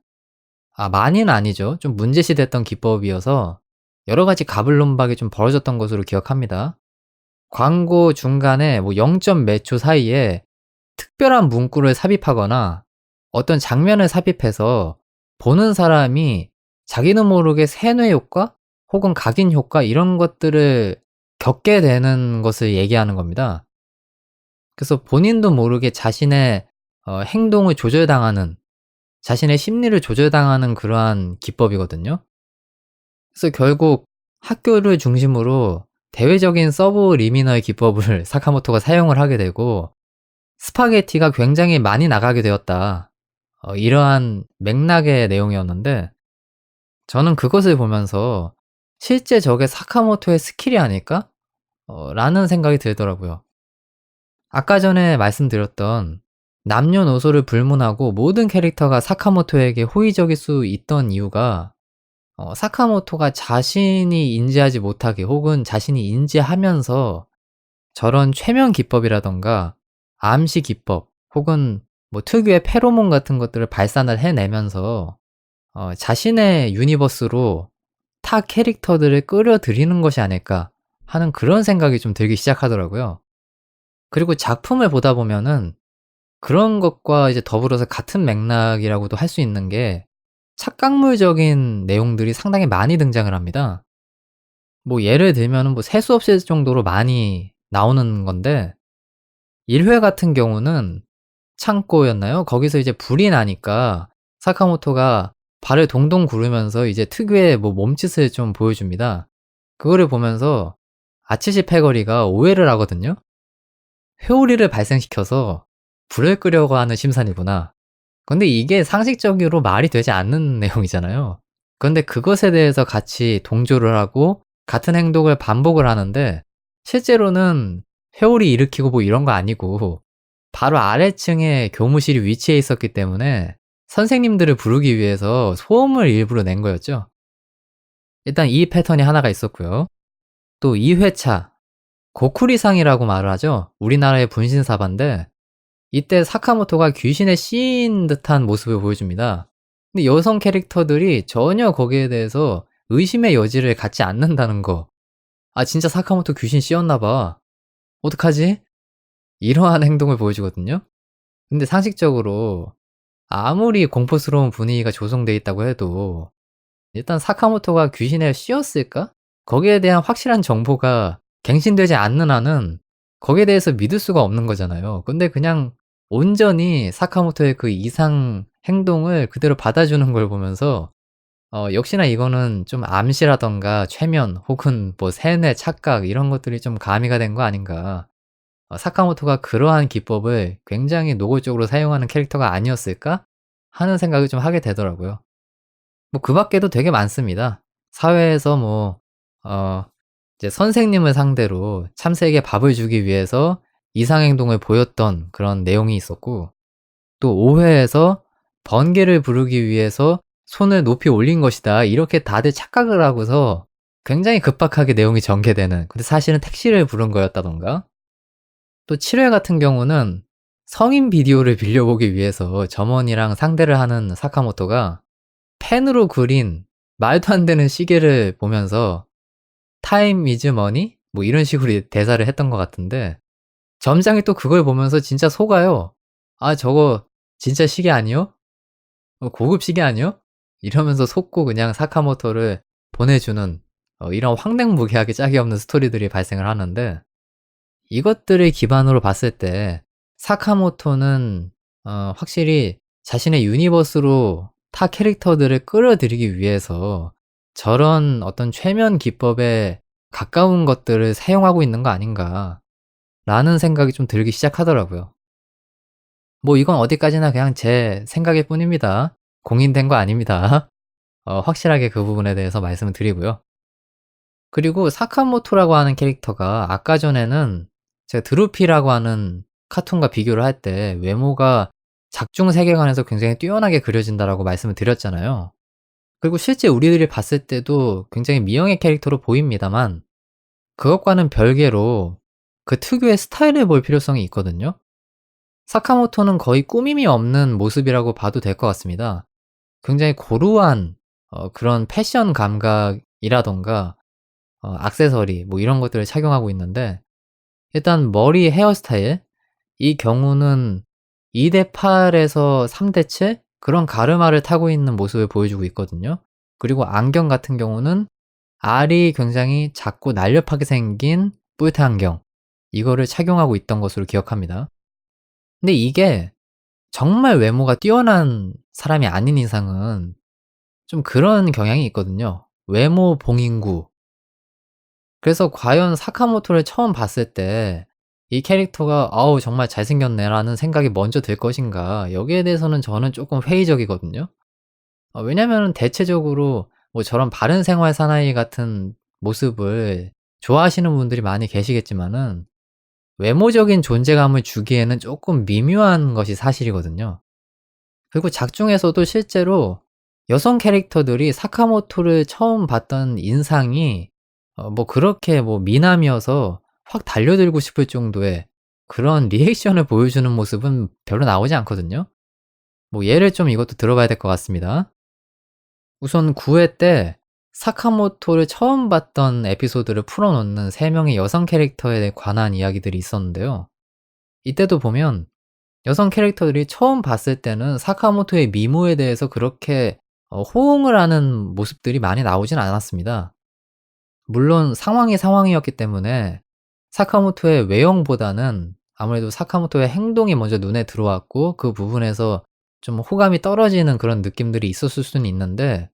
많이는 아니죠. 좀 문제시됐던 기법이어서 여러 가지 가불론박이 좀 벌어졌던 것으로 기억합니다. 광고 중간에 뭐 0. 몇 초 사이에 특별한 문구를 삽입하거나 어떤 장면을 삽입해서 보는 사람이 자기도 모르게 세뇌 효과 혹은 각인 효과 이런 것들을 겪게 되는 것을 얘기하는 겁니다. 그래서 본인도 모르게 자신의 행동을 조절당하는 자신의 심리를 조절당하는 그러한 기법이거든요. 그래서 결국 학교를 중심으로 대외적인 서브리미널 기법을 사카모토가 사용을 하게 되고 스파게티가 굉장히 많이 나가게 되었다. 이러한 맥락의 내용이었는데 저는 그것을 보면서 실제 저게 사카모토의 스킬이 아닐까? 라는 생각이 들더라고요. 아까 전에 말씀드렸던 남녀노소를 불문하고 모든 캐릭터가 사카모토에게 호의적일 수 있던 이유가 사카모토가 자신이 인지하지 못하게 혹은 자신이 인지하면서 저런 최면 기법이라던가 암시 기법 혹은 뭐 특유의 페로몬 같은 것들을 발산을 해내면서 자신의 유니버스로 타 캐릭터들을 끌어들이는 것이 아닐까 하는 그런 생각이 좀 들기 시작하더라고요. 그리고 작품을 보다 보면은 그런 것과 이제 더불어서 같은 맥락이라고도 할 수 있는 게 착각물적인 내용들이 상당히 많이 등장을 합니다. 뭐 예를 들면은 뭐 셀 수 없을 정도로 많이 나오는 건데 1회 같은 경우는 창고였나요? 거기서 이제 불이 나니까 사카모토가 발을 동동 구르면서 이제 특유의 뭐 몸짓을 좀 보여줍니다. 그거를 보면서 아츠시 패거리가 오해를 하거든요. 회오리를 발생시켜서 불을 끄려고 하는 심산이구나. 근데 이게 상식적으로 말이 되지 않는 내용이잖아요. 그런데 그것에 대해서 같이 동조를 하고 같은 행동을 반복을 하는데 실제로는 회오리 일으키고 뭐 이런 거 아니고 바로 아래층에 교무실이 위치해 있었기 때문에 선생님들을 부르기 위해서 소음을 일부러 낸 거였죠. 일단 이 패턴이 하나가 있었고요. 또 2회차 고쿠리상이라고 말을 하죠. 우리나라의 분신사바인데 이때 사카모토가 귀신에 씌인 듯한 모습을 보여줍니다. 근데 여성 캐릭터들이 전혀 거기에 대해서 의심의 여지를 갖지 않는다는 거. 아, 진짜 사카모토 귀신 씌었나 봐. 어떡하지? 이러한 행동을 보여주거든요. 근데 상식적으로 아무리 공포스러운 분위기가 조성돼 있다고 해도 일단 사카모토가 귀신에 씌었을까? 거기에 대한 확실한 정보가 갱신되지 않는 한은 거기에 대해서 믿을 수가 없는 거잖아요. 근데 그냥 온전히 사카모토의 그 이상 행동을 그대로 받아주는 걸 보면서 역시나 이거는 좀 암시라던가 최면 혹은 뭐 세뇌, 착각 이런 것들이 좀 가미가 된 거 아닌가. 사카모토가 그러한 기법을 굉장히 노골적으로 사용하는 캐릭터가 아니었을까? 하는 생각을 좀 하게 되더라고요. 뭐 그 밖에도 되게 많습니다. 사회에서 뭐 이제 선생님을 상대로 참새에게 밥을 주기 위해서 이상 행동을 보였던 그런 내용이 있었고, 또 5회에서 번개를 부르기 위해서 손을 높이 올린 것이다. 이렇게 다들 착각을 하고서 굉장히 급박하게 내용이 전개되는, 근데 사실은 택시를 부른 거였다던가. 또 7회 같은 경우는 성인 비디오를 빌려보기 위해서 점원이랑 상대를 하는 사카모토가 펜으로 그린 말도 안 되는 시계를 보면서 타임 이즈 머니? 뭐 이런 식으로 대사를 했던 것 같은데 점장이 또 그걸 보면서 진짜 속아요. 아, 저거 진짜 시계 아니요? 고급 시계 아니요? 이러면서 속고 그냥 사카모토를 보내주는 이런 황당무계하게 짝이 없는 스토리들이 발생을 하는데, 이것들을 기반으로 봤을 때 사카모토는 확실히 자신의 유니버스로 타 캐릭터들을 끌어들이기 위해서 저런 어떤 최면 기법에 가까운 것들을 사용하고 있는 거 아닌가 라는 생각이 좀 들기 시작하더라고요. 뭐 이건 어디까지나 그냥 제 생각일 뿐입니다. 공인된 거 아닙니다. 확실하게 그 부분에 대해서 말씀을 드리고요. 그리고 사카모토라고 하는 캐릭터가 아까 전에는 제가 드루피라고 하는 카툰과 비교를 할 때 외모가 작중 세계관에서 굉장히 뛰어나게 그려진다라고 말씀을 드렸잖아요. 그리고 실제 우리들이 봤을 때도 굉장히 미형의 캐릭터로 보입니다만 그것과는 별개로 그 특유의 스타일을 볼 필요성이 있거든요. 사카모토는 거의 꾸밈이 없는 모습이라고 봐도 될 것 같습니다. 굉장히 고루한 그런 패션 감각이라던가 액세서리 뭐 이런 것들을 착용하고 있는데, 일단 머리 헤어스타일 이 경우는 2대 8에서 3대 7 그런 가르마를 타고 있는 모습을 보여주고 있거든요. 그리고 안경 같은 경우는 알이 굉장히 작고 날렵하게 생긴 뿔테 안경, 이거를 착용하고 있던 것으로 기억합니다. 근데 이게 정말 외모가 뛰어난 사람이 아닌 이상은 좀 그런 경향이 있거든요. 외모 봉인구. 그래서 과연 사카모토를 처음 봤을 때 이 캐릭터가 '아우 정말 잘생겼네.'라는 생각이 먼저 들 것인가, 여기에 대해서는 저는 조금 회의적이거든요. 왜냐면은 대체적으로 뭐 저런 바른 생활 사나이 같은 모습을 좋아하시는 분들이 많이 계시겠지만은 외모적인 존재감을 주기에는 조금 미묘한 것이 사실이거든요. 그리고 작중에서도 실제로 여성 캐릭터들이 사카모토를 처음 봤던 인상이 뭐 그렇게 뭐 미남이어서 확 달려들고 싶을 정도의 그런 리액션을 보여주는 모습은 별로 나오지 않거든요. 뭐 예를 좀 이것도 들어봐야 될 것 같습니다. 우선 9회 때 사카모토를 처음 봤던 에피소드를 풀어놓는 3명의 여성 캐릭터에 관한 이야기들이 있었는데요. 이때도 보면 여성 캐릭터들이 처음 봤을 때는 사카모토의 미모에 대해서 그렇게 호응을 하는 모습들이 많이 나오진 않았습니다. 물론 상황이 상황이었기 때문에 사카모토의 외형보다는 아무래도 사카모토의 행동이 먼저 눈에 들어왔고 그 부분에서 좀 호감이 떨어지는 그런 느낌들이 있었을 수는 있는데,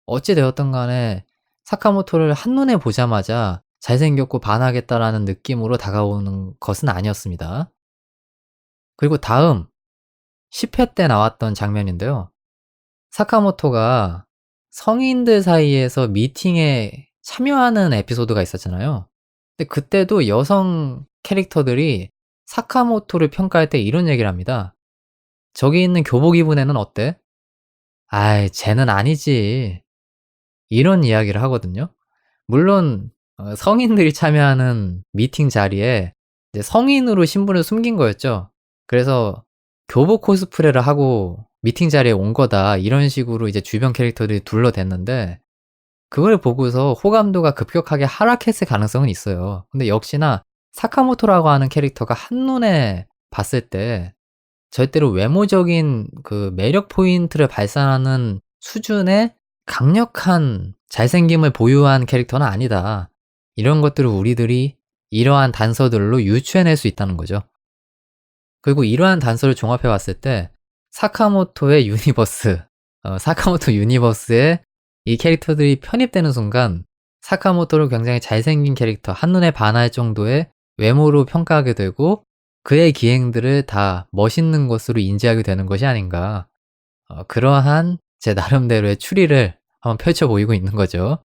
어찌 되었든 간에 사카모토를 한눈에 보자마자 잘생겼고 반하겠다라는 느낌으로 다가오는 것은 아니었습니다. 그리고 다음 10회 때 나왔던 장면인데요. 사카모토가 성인들 사이에서 미팅에 참여하는 에피소드가 있었잖아요. 근데 그때도 여성 캐릭터들이 사카모토를 평가할 때 이런 얘기를 합니다. "저기 있는 교복 입은 애는 어때? 아이, 쟤는 아니지." 이런 이야기를 하거든요. 물론 성인들이 참여하는 미팅 자리에 이제 성인으로 신분을 숨긴 거였죠. 그래서 "교복 코스프레를 하고 미팅 자리에 온 거다." 이런 식으로 이제 주변 캐릭터들이 둘러댔는데, 그걸 보고서 호감도가 급격하게 하락했을 가능성은 있어요. 근데 역시나 사카모토라고 하는 캐릭터가 한눈에 봤을 때 절대로 외모적인 그 매력 포인트를 발산하는 수준의 강력한 잘생김을 보유한 캐릭터는 아니다. 이런 것들을 우리들이 이러한 단서들로 유추해낼 수 있다는 거죠. 그리고 이러한 단서를 종합해 봤을 때 사카모토의 유니버스, 사카모토 유니버스에 이 캐릭터들이 편입되는 순간 사카모토를 굉장히 잘생긴 캐릭터, 한눈에 반할 정도의 외모로 평가하게 되고 그의 기행들을 다 멋있는 것으로 인지하게 되는 것이 아닌가. 그러한 제 나름대로의 추리를 한번 펼쳐 보이고 있는 거죠.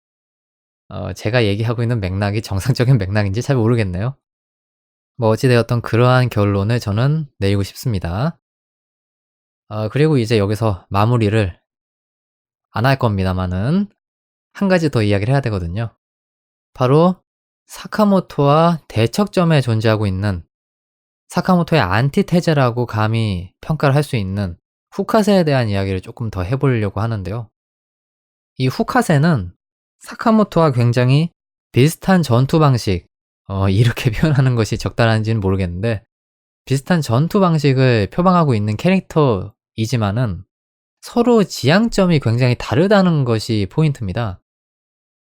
제가 얘기하고 있는 맥락이 정상적인 맥락인지 잘 모르겠네요. 뭐 어찌 되었던 그러한 결론을 저는 내리고 싶습니다. 그리고 이제 여기서 마무리를 안 할 겁니다마는 한 가지 더 이야기를 해야 되거든요. 바로 사카모토와 대척점에 존재하고 있는, 사카모토의 안티테제라고 감히 평가를 할 수 있는 후카세에 대한 이야기를 조금 더 해보려고 하는데요. 이 후카세는 사카모토와 굉장히 비슷한 전투 방식, 이렇게 표현하는 것이 적절한지는 모르겠는데 비슷한 전투 방식을 표방하고 있는 캐릭터이지만은 서로 지향점이 굉장히 다르다는 것이 포인트입니다.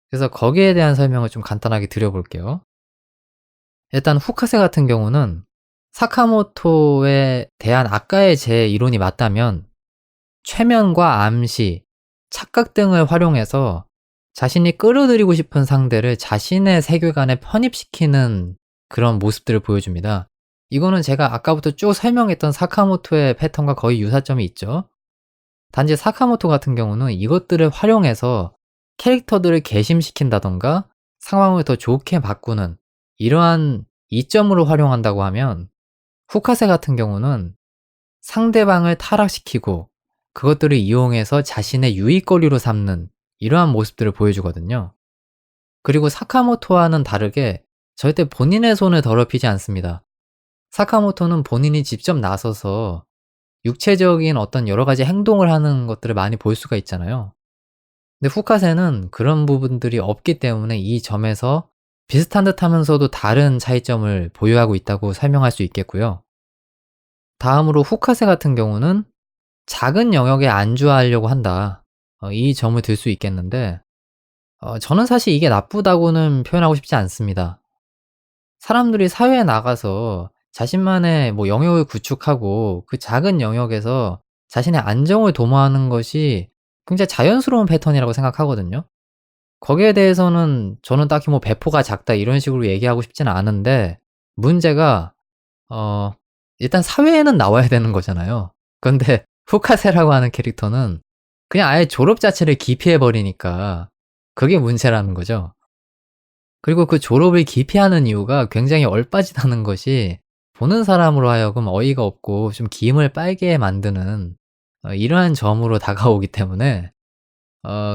그래서 거기에 대한 설명을 좀 간단하게 드려볼게요. 일단 후카세 같은 경우는 사카모토에 대한 아까의 제 이론이 맞다면 최면과 암시, 착각 등을 활용해서 자신이 끌어들이고 싶은 상대를 자신의 세계관에 편입시키는 그런 모습들을 보여줍니다. 이거는 제가 아까부터 쭉 설명했던 사카모토의 패턴과 거의 유사점이 있죠. 단지 사카모토 같은 경우는 이것들을 활용해서 캐릭터들을 개심시킨다던가 상황을 더 좋게 바꾸는 이러한 이점으로 활용한다고 하면, 후카세 같은 경우는 상대방을 타락시키고 그것들을 이용해서 자신의 유익거리로 삼는 이러한 모습들을 보여주거든요. 그리고 사카모토와는 다르게 절대 본인의 손을 더럽히지 않습니다. 사카모토는 본인이 직접 나서서 육체적인 어떤 여러 가지 행동을 하는 것들을 많이 볼 수가 있잖아요. 근데 후카세는 그런 부분들이 없기 때문에 이 점에서 비슷한 듯 하면서도 다른 차이점을 보유하고 있다고 설명할 수 있겠고요. 다음으로 후카세 같은 경우는 작은 영역에 안주하려고 한다. 이 점을 들 수 있겠는데, 저는 사실 이게 나쁘다고는 표현하고 싶지 않습니다. 사람들이 사회에 나가서 자신만의 뭐 영역을 구축하고 그 작은 영역에서 자신의 안정을 도모하는 것이 굉장히 자연스러운 패턴이라고 생각하거든요. 거기에 대해서는 저는 딱히 뭐 배포가 작다 이런 식으로 얘기하고 싶지는 않은데, 문제가 일단 사회에는 나와야 되는 거잖아요. 근데 후카세라고 하는 캐릭터는 그냥 아예 졸업 자체를 기피해 버리니까 그게 문제라는 거죠. 그리고 그 졸업을 기피하는 이유가 굉장히 얼빠지다는 것이 보는 사람으로 하여금 어이가 없고 좀 기임을 빨게 만드는 이러한 점으로 다가오기 때문에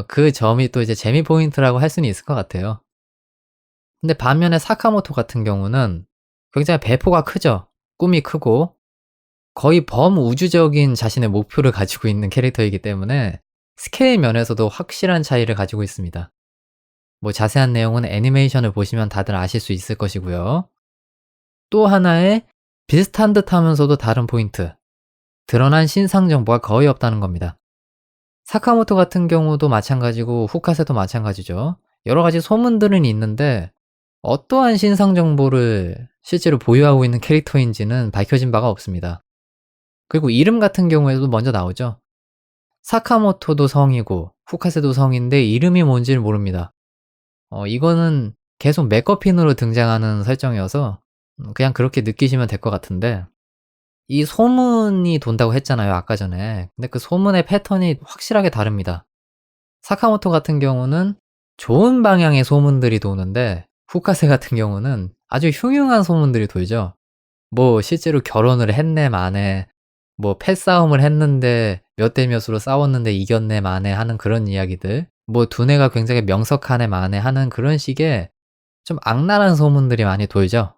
그 점이 또 이제 재미 포인트라고 할 수는 있을 것 같아요. 근데 반면에 사카모토 같은 경우는 굉장히 배포가 크죠. 꿈이 크고 거의 범우주적인 자신의 목표를 가지고 있는 캐릭터이기 때문에 스케일 면에서도 확실한 차이를 가지고 있습니다. 뭐 자세한 내용은 애니메이션을 보시면 다들 아실 수 있을 것이고요. 또 하나의 비슷한 듯 하면서도 다른 포인트, 드러난 신상 정보가 거의 없다는 겁니다. 사카모토 같은 경우도 마찬가지고 후카세도 마찬가지죠. 여러 가지 소문들은 있는데 어떠한 신상 정보를 실제로 보유하고 있는 캐릭터인지는 밝혀진 바가 없습니다. 그리고 이름 같은 경우에도 먼저 나오죠. 사카모토도 성이고 후카세도 성인데 이름이 뭔지를 모릅니다. 이거는 계속 맥거핀으로 등장하는 설정이어서 그냥 그렇게 느끼시면 될 것 같은데, 이 소문이 돈다고 했잖아요, 아까 전에. 근데 그 소문의 패턴이 확실하게 다릅니다. 사카모토 같은 경우는 좋은 방향의 소문들이 도는데, 후카세 같은 경우는 아주 흉흉한 소문들이 돌죠. 뭐 실제로 결혼을 했네 마네, 뭐 패싸움을 했는데 몇 대 몇으로 싸웠는데 이겼네 마네 하는 그런 이야기들, 뭐 두뇌가 굉장히 명석하네 마네 하는 그런 식의 좀 악랄한 소문들이 많이 돌죠.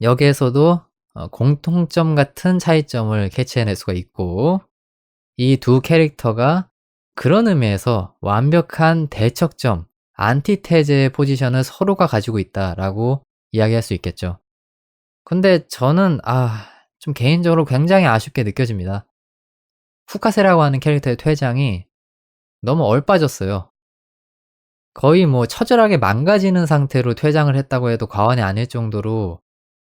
여기에서도 공통점 같은 차이점을 캐치해낼 수가 있고, 이 두 캐릭터가 그런 의미에서 완벽한 대척점, 안티테제의 포지션을 서로가 가지고 있다라고 이야기할 수 있겠죠. 근데 저는 좀 개인적으로 굉장히 아쉽게 느껴집니다. 후카세라고 하는 캐릭터의 퇴장이 너무 얼빠졌어요. 거의 뭐 처절하게 망가지는 상태로 퇴장을 했다고 해도 과언이 아닐 정도로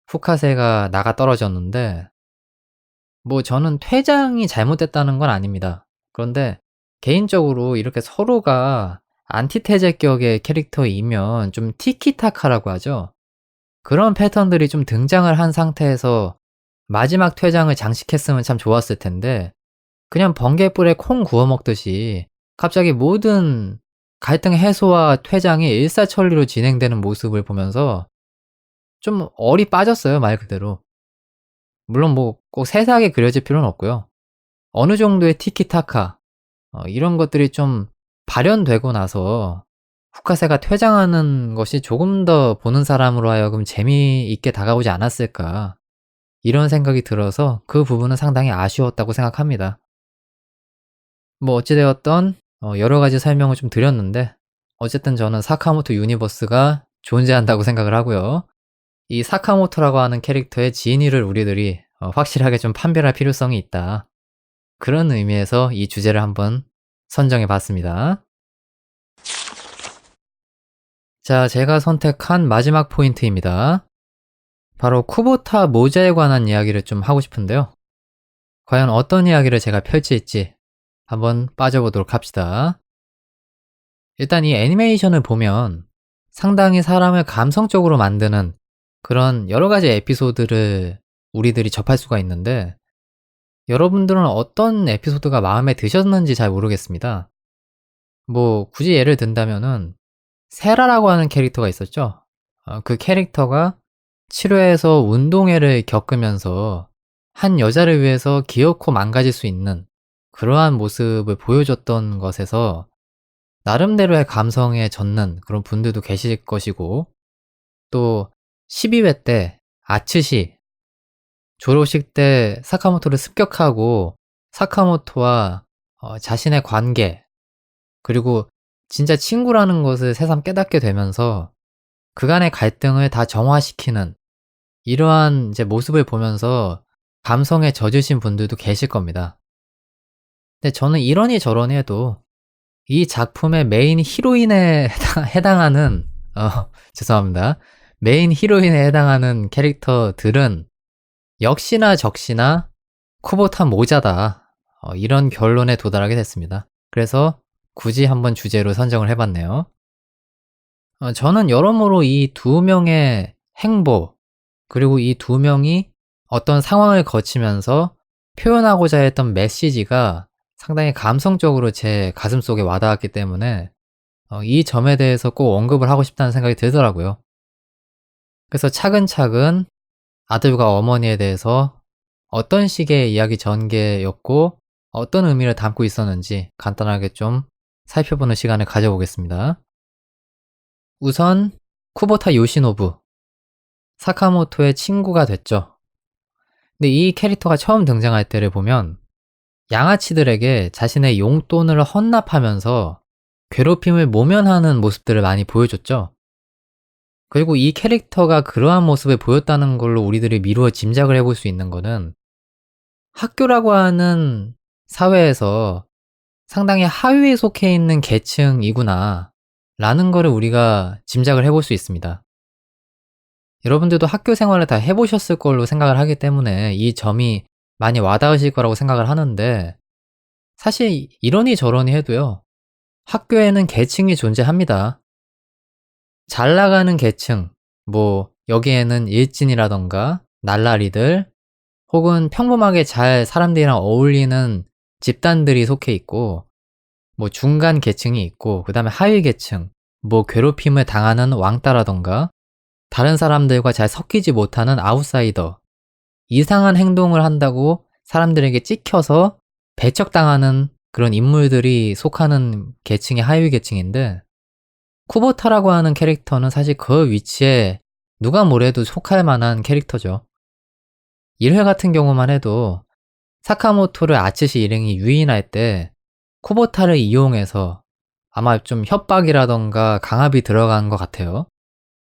후카세가 나가떨어졌는데, 뭐 저는 퇴장이 잘못됐다는 건 아닙니다. 그런데 개인적으로 이렇게 서로가 안티테제 격의 캐릭터이면 좀 티키타카라고 하죠. 그런 패턴들이 좀 등장을 한 상태에서 마지막 퇴장을 장식했으면 참 좋았을 텐데, 그냥 번개불에 콩 구워 먹듯이 갑자기 모든 갈등 해소와 퇴장이 일사천리로 진행되는 모습을 보면서 좀 얼이 빠졌어요, 말 그대로. 물론 뭐 꼭 세세하게 그려질 필요는 없고요. 어느 정도의 티키타카, 이런 것들이 좀 발현되고 나서 후카세가 퇴장하는 것이 조금 더 보는 사람으로 하여금 재미있게 다가오지 않았을까, 이런 생각이 들어서 그 부분은 상당히 아쉬웠다고 생각합니다. 뭐 어찌 되었던 여러 가지 설명을 좀 드렸는데, 어쨌든 저는 사카모토 유니버스가 존재한다고 생각을 하고요. 이 사카모토라고 하는 캐릭터의 진위를 우리들이 확실하게 좀 판별할 필요성이 있다. 그런 의미에서 이 주제를 한번 선정해 봤습니다. 자, 제가 선택한 마지막 포인트입니다. 바로 쿠보타 모자에 관한 이야기를 좀 하고 싶은데요. 과연 어떤 이야기를 제가 펼칠지 한번 빠져보도록 합시다. 일단 이 애니메이션을 보면 상당히 사람을 감성적으로 만드는 그런 여러 가지 에피소드를 우리들이 접할 수가 있는데, 여러분들은 어떤 에피소드가 마음에 드셨는지 잘 모르겠습니다. 뭐 굳이 예를 든다면은 세라라고 하는 캐릭터가 있었죠. 그 캐릭터가 7회에서 운동회를 겪으면서 한 여자를 위해서 기어코 망가질 수 있는 그러한 모습을 보여줬던 것에서 나름대로의 감성에 젖는 그런 분들도 계실 것이고, 또 12회 때 아츠시 졸업식 때 사카모토를 습격하고 사카모토와 자신의 관계, 그리고 진짜 친구라는 것을 새삼 깨닫게 되면서 그간의 갈등을 다 정화시키는 이러한 이제 모습을 보면서 감성에 젖으신 분들도 계실 겁니다. 근데 저는 이러니 저러니 해도 이 작품의 메인 히로인에 해당하는 죄송합니다. 메인 히로인에 해당하는 캐릭터들은 역시나 적시나 쿠보타 모자다, 이런 결론에 도달하게 됐습니다. 그래서 굳이 한번 주제로 선정을 해봤네요. 저는 여러모로 이 두 명의 행보, 그리고 이 두 명이 어떤 상황을 거치면서 표현하고자 했던 메시지가 상당히 감성적으로 제 가슴속에 와닿았기 때문에 이 점에 대해서 꼭 언급을 하고 싶다는 생각이 들더라고요. 그래서 차근차근 아들과 어머니에 대해서 어떤 식의 이야기 전개였고 어떤 의미를 담고 있었는지 간단하게 좀 살펴보는 시간을 가져보겠습니다. 우선 쿠보타 요시노부, 사카모토의 친구가 됐죠. 근데 이 캐릭터가 처음 등장할 때를 보면 양아치들에게 자신의 용돈을 헌납하면서 괴롭힘을 모면하는 모습들을 많이 보여줬죠. 그리고 이 캐릭터가 그러한 모습을 보였다는 걸로 우리들이 미루어 짐작을 해볼 수 있는 거는, 학교라고 하는 사회에서 상당히 하위에 속해 있는 계층이구나 라는 거를 우리가 짐작을 해볼 수 있습니다. 여러분들도 학교 생활을 다 해보셨을 걸로 생각을 하기 때문에 이 점이 많이 와닿으실 거라고 생각을 하는데, 사실 이러니 저러니 해도요, 학교에는 계층이 존재합니다. 잘 나가는 계층, 뭐 여기에는 일진이라던가 날라리들 혹은 평범하게 잘 사람들이랑 어울리는 집단들이 속해 있고, 뭐 중간 계층이 있고, 그 다음에 하위 계층, 뭐 괴롭힘을 당하는 왕따라던가 다른 사람들과 잘 섞이지 못하는 아웃사이더, 이상한 행동을 한다고 사람들에게 찍혀서 배척당하는 그런 인물들이 속하는 계층이 하위 계층인데, 쿠보타라고 하는 캐릭터는 사실 그 위치에 누가 뭐래도 속할 만한 캐릭터죠. 1회 같은 경우만 해도 사카모토를 아츠시 일행이 유인할 때 쿠보타를 이용해서 아마 좀 협박이라던가 강압이 들어간 것 같아요.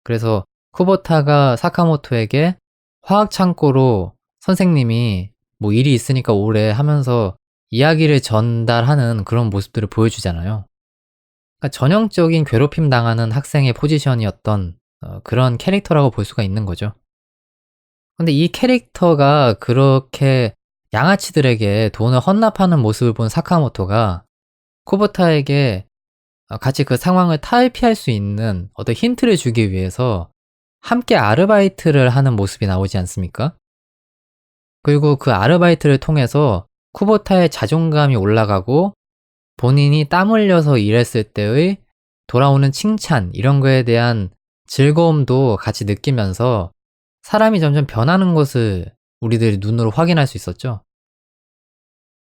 그래서 쿠보타가 사카모토에게 화학창고로 선생님이 뭐 일이 있으니까 오래 하면서 이야기를 전달하는 그런 모습들을 보여주잖아요. 그러니까 전형적인 괴롭힘 당하는 학생의 포지션이었던 그런 캐릭터라고 볼 수가 있는 거죠. 근데 이 캐릭터가 그렇게 양아치들에게 돈을 헌납하는 모습을 본 사카모토가 쿠보타에게 같이 그 상황을 탈피할 수 있는 어떤 힌트를 주기 위해서 함께 아르바이트를 하는 모습이 나오지 않습니까? 그리고 그 아르바이트를 통해서 쿠보타의 자존감이 올라가고 본인이 땀 흘려서 일했을 때의 돌아오는 칭찬, 이런 거에 대한 즐거움도 같이 느끼면서 사람이 점점 변하는 것을 우리들이 눈으로 확인할 수 있었죠.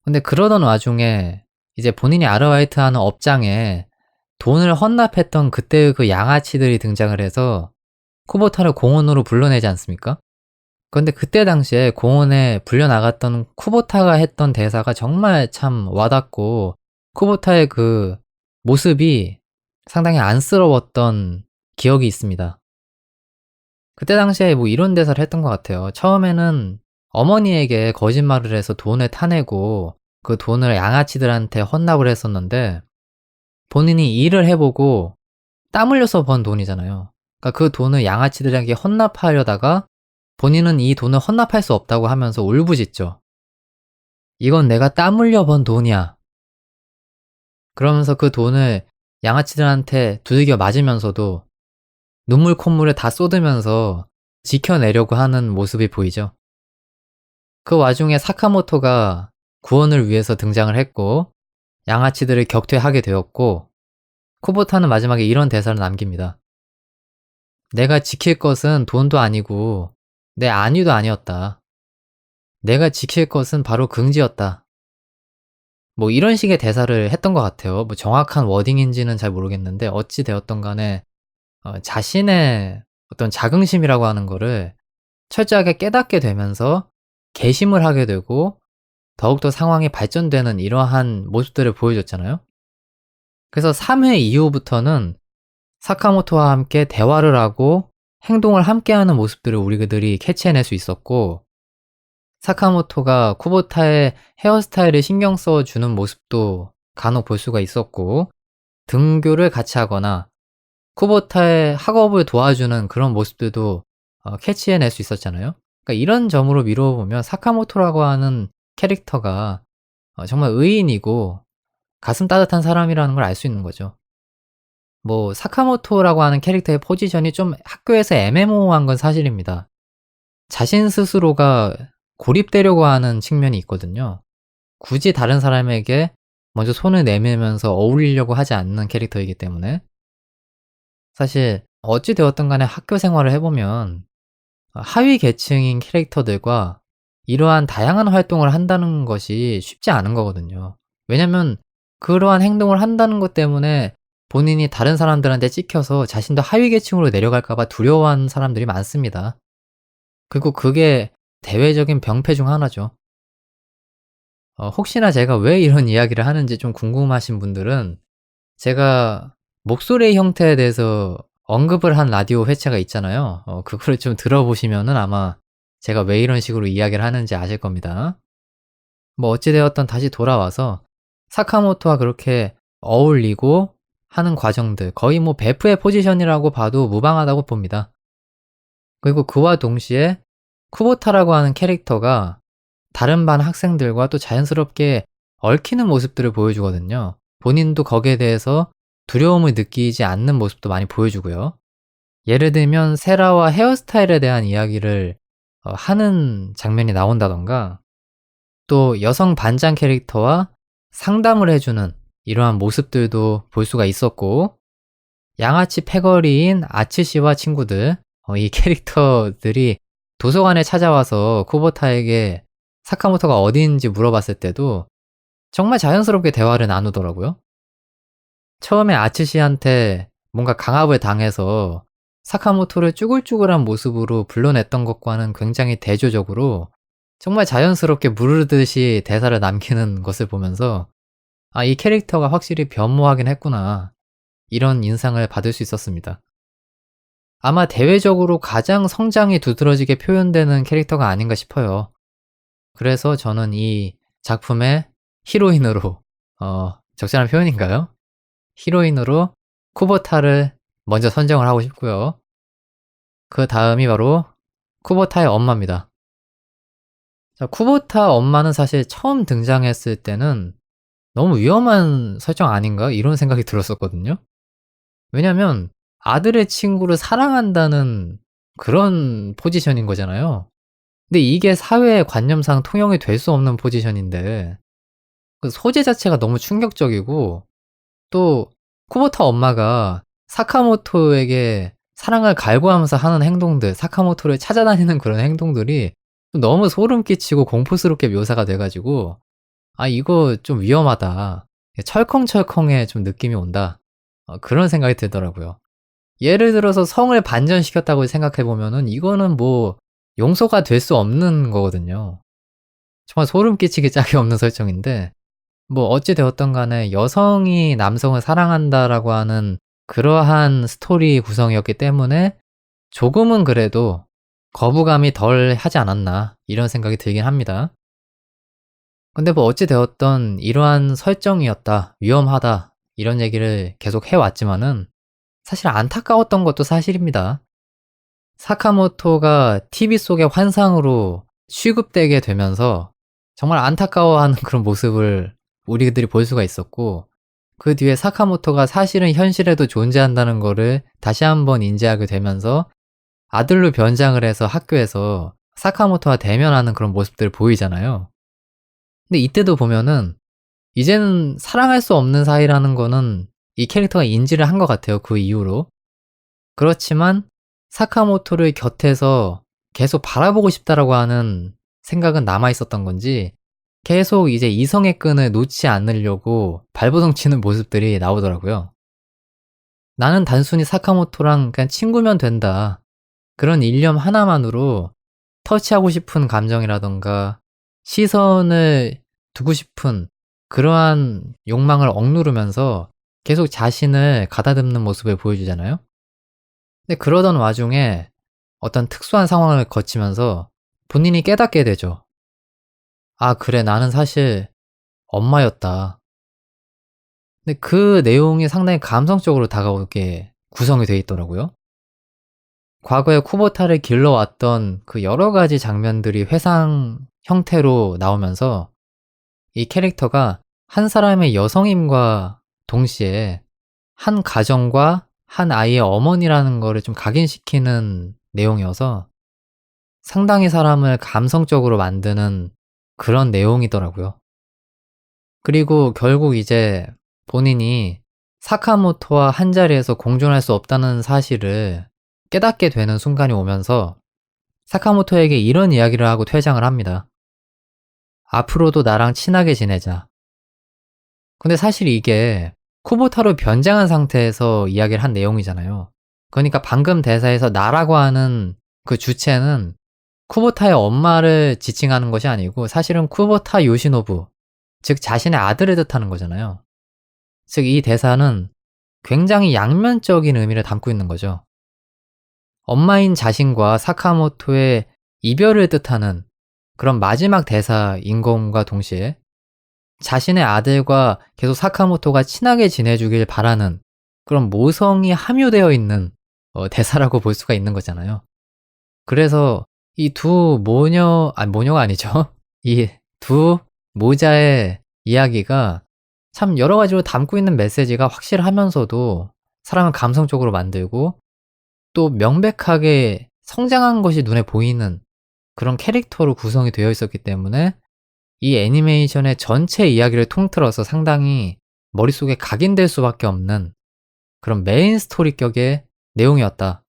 근데 그러던 와중에 이제 본인이 아르바이트하는 업장에 돈을 헌납했던 그때의 그 양아치들이 등장을 해서 쿠보타를 공원으로 불러내지 않습니까? 그런데 그때 당시에 공원에 불려나갔던 쿠보타가 했던 대사가 정말 참 와닿고, 쿠보타의 그 모습이 상당히 안쓰러웠던 기억이 있습니다. 그때 당시에 뭐 이런 대사를 했던 것 같아요. 처음에는 어머니에게 거짓말을 해서 돈을 타내고 그 돈을 양아치들한테 헌납을 했었는데, 본인이 일을 해보고 땀 흘려서 번 돈이잖아요. 그러니까 그 돈을 양아치들에게 헌납하려다가 본인은 이 돈을 헌납할 수 없다고 하면서 울부짖죠. 이건 내가 땀 흘려 번 돈이야. 그러면서 그 돈을 양아치들한테 두들겨 맞으면서도 눈물 콧물을 다 쏟으면서 지켜내려고 하는 모습이 보이죠. 그 와중에 사카모토가 구원을 위해서 등장을 했고 양아치들을 격퇴하게 되었고, 쿠보타는 마지막에 이런 대사를 남깁니다. 내가 지킬 것은 돈도 아니고 내 안위도 아니었다. 내가 지킬 것은 바로 긍지였다. 뭐 이런 식의 대사를 했던 것 같아요. 뭐 정확한 워딩인지는 잘 모르겠는데 어찌 되었던 간에 자신의 어떤 자긍심이라고 하는 거를 철저하게 깨닫게 되면서 개심을 하게 되고 더욱더 상황이 발전되는 이러한 모습들을 보여줬잖아요. 그래서 3회 이후부터는 사카모토와 함께 대화를 하고 행동을 함께하는 모습들을 우리들이 캐치해낼 수 있었고, 사카모토가 쿠보타의 헤어스타일을 신경 써주는 모습도 간혹 볼 수가 있었고, 등교를 같이 하거나 쿠보타의 학업을 도와주는 그런 모습들도 캐치해낼 수 있었잖아요. 그러니까 이런 점으로 미뤄보면 사카모토라고 하는 캐릭터가 정말 의인이고 가슴 따뜻한 사람이라는 걸 알 수 있는 거죠. 뭐 사카모토라고 하는 캐릭터의 포지션이 좀 학교에서 애매모호한 건 사실입니다. 자신 스스로가 고립되려고 하는 측면이 있거든요. 굳이 다른 사람에게 먼저 손을 내밀면서 어울리려고 하지 않는 캐릭터이기 때문에, 사실 어찌 되었든 간에 학교 생활을 해보면 하위 계층인 캐릭터들과 이러한 다양한 활동을 한다는 것이 쉽지 않은 거거든요. 왜냐면 그러한 행동을 한다는 것 때문에 본인이 다른 사람들한테 찍혀서 자신도 하위 계층으로 내려갈까봐 두려워하는 사람들이 많습니다. 그리고 그게 대외적인 병폐 중 하나죠. 혹시나 제가 왜 이런 이야기를 하는지 좀 궁금하신 분들은 제가 목소리의 형태에 대해서 언급을 한 라디오 회차가 있잖아요. 그거를 좀 들어보시면은 아마 제가 왜 이런 식으로 이야기를 하는지 아실 겁니다. 뭐 어찌되었든 다시 돌아와서 사카모토와 그렇게 어울리고 하는 과정들, 거의 뭐 베프의 포지션이라고 봐도 무방하다고 봅니다. 그리고 그와 동시에 쿠보타라고 하는 캐릭터가 다른 반 학생들과 또 자연스럽게 얽히는 모습들을 보여주거든요. 본인도 거기에 대해서 두려움을 느끼지 않는 모습도 많이 보여주고요. 예를 들면 세라와 헤어스타일에 대한 이야기를 하는 장면이 나온다던가, 또 여성 반장 캐릭터와 상담을 해주는 이러한 모습들도 볼 수가 있었고, 양아치 패거리인 아츠시와 친구들, 이 캐릭터들이 도서관에 찾아와서 쿠보타에게 사카모토가 어디인지 물어봤을 때도 정말 자연스럽게 대화를 나누더라고요. 처음에 아츠시한테 뭔가 강압을 당해서 사카모토를 쭈글쭈글한 모습으로 불러냈던 것과는 굉장히 대조적으로 정말 자연스럽게 무르르듯이 대사를 남기는 것을 보면서 아, 이 캐릭터가 확실히 변모하긴 했구나. 이런 인상을 받을 수 있었습니다. 아마 대외적으로 가장 성장이 두드러지게 표현되는 캐릭터가 아닌가 싶어요. 그래서 저는 이 작품의 히로인으로, 적절한 표현인가요? 히로인으로 쿠보타를 먼저 선정을 하고 싶고요. 그 다음이 바로 쿠보타의 엄마입니다. 자, 쿠보타 엄마는 사실 처음 등장했을 때는 너무 위험한 설정 아닌가? 이런 생각이 들었었거든요. 왜냐면 아들의 친구를 사랑한다는 그런 포지션인 거잖아요. 근데 이게 사회의 관념상 통용이 될 수 없는 포지션인데 그 소재 자체가 너무 충격적이고 또 쿠보타 엄마가 사카모토에게 사랑을 갈구하면서 하는 행동들, 사카모토를 찾아다니는 그런 행동들이 너무 소름 끼치고 공포스럽게 묘사가 돼가지고 아 이거 좀 위험하다. 철컹철컹의 좀 느낌이 온다. 그런 생각이 들더라고요. 예를 들어서 성을 반전시켰다고 생각해보면은 이거는 뭐 용서가 될 수 없는 거거든요. 정말 소름 끼치기 짝이 없는 설정인데 뭐 어찌 되었던 간에 여성이 남성을 사랑한다라고 하는 그러한 스토리 구성이었기 때문에 조금은 그래도 거부감이 덜 하지 않았나 이런 생각이 들긴 합니다. 근데 뭐 어찌 되었던 이러한 설정이었다, 위험하다 이런 얘기를 계속 해왔지만은 사실 안타까웠던 것도 사실입니다. 사카모토가 TV 속의 환상으로 취급되게 되면서 정말 안타까워하는 그런 모습을 우리들이 볼 수가 있었고 그 뒤에 사카모토가 사실은 현실에도 존재한다는 거를 다시 한번 인지하게 되면서 아들로 변장을 해서 학교에서 사카모토와 대면하는 그런 모습들을 보이잖아요. 근데 이때도 보면은 이제는 사랑할 수 없는 사이라는 거는 이 캐릭터가 인지를 한 것 같아요. 그 이후로. 그렇지만 사카모토를 곁에서 계속 바라보고 싶다라고 하는 생각은 남아 있었던 건지 계속 이제 이성의 끈을 놓지 않으려고 발버둥치는 모습들이 나오더라고요. 나는 단순히 사카모토랑 그냥 친구면 된다. 그런 일념 하나만으로 터치하고 싶은 감정이라던가 시선을 두고 싶은 그러한 욕망을 억누르면서 계속 자신을 가다듬는 모습을 보여주잖아요. 근데 그러던 와중에 어떤 특수한 상황을 거치면서 본인이 깨닫게 되죠. 아, 그래, 나는 사실 엄마였다. 근데 그 내용이 상당히 감성적으로 다가오게 구성이 되어 있더라고요. 과거에 쿠보타를 길러왔던 그 여러 가지 장면들이 회상 형태로 나오면서 이 캐릭터가 한 사람의 여성임과 동시에 한 가정과 한 아이의 어머니라는 거를 좀 각인시키는 내용이어서 상당히 사람을 감성적으로 만드는 그런 내용이더라고요. 그리고 결국 이제 본인이 사카모토와 한자리에서 공존할 수 없다는 사실을 깨닫게 되는 순간이 오면서 사카모토에게 이런 이야기를 하고 퇴장을 합니다. 앞으로도 나랑 친하게 지내자. 근데 사실 이게 쿠보타로 변장한 상태에서 이야기를 한 내용이잖아요. 그러니까 방금 대사에서 나라고 하는 그 주체는 쿠보타의 엄마를 지칭하는 것이 아니고 사실은 쿠보타 요시노부, 즉 자신의 아들을 뜻하는 거잖아요. 즉 이 대사는 굉장히 양면적인 의미를 담고 있는 거죠. 엄마인 자신과 사카모토의 이별을 뜻하는 그런 마지막 대사인 것과 동시에 자신의 아들과 계속 사카모토가 친하게 지내주길 바라는 그런 모성이 함유되어 있는 대사라고 볼 수가 있는 거잖아요. 그래서 이 두 모녀가 아니죠. 이 두 모자의 이야기가 참 여러 가지로 담고 있는 메시지가 확실하면서도 사람을 감성적으로 만들고 또 명백하게 성장한 것이 눈에 보이는 그런 캐릭터로 구성이 되어 있었기 때문에 이 애니메이션의 전체 이야기를 통틀어서 상당히 머릿속에 각인될 수밖에 없는 그런 메인 스토리격의 내용이었다.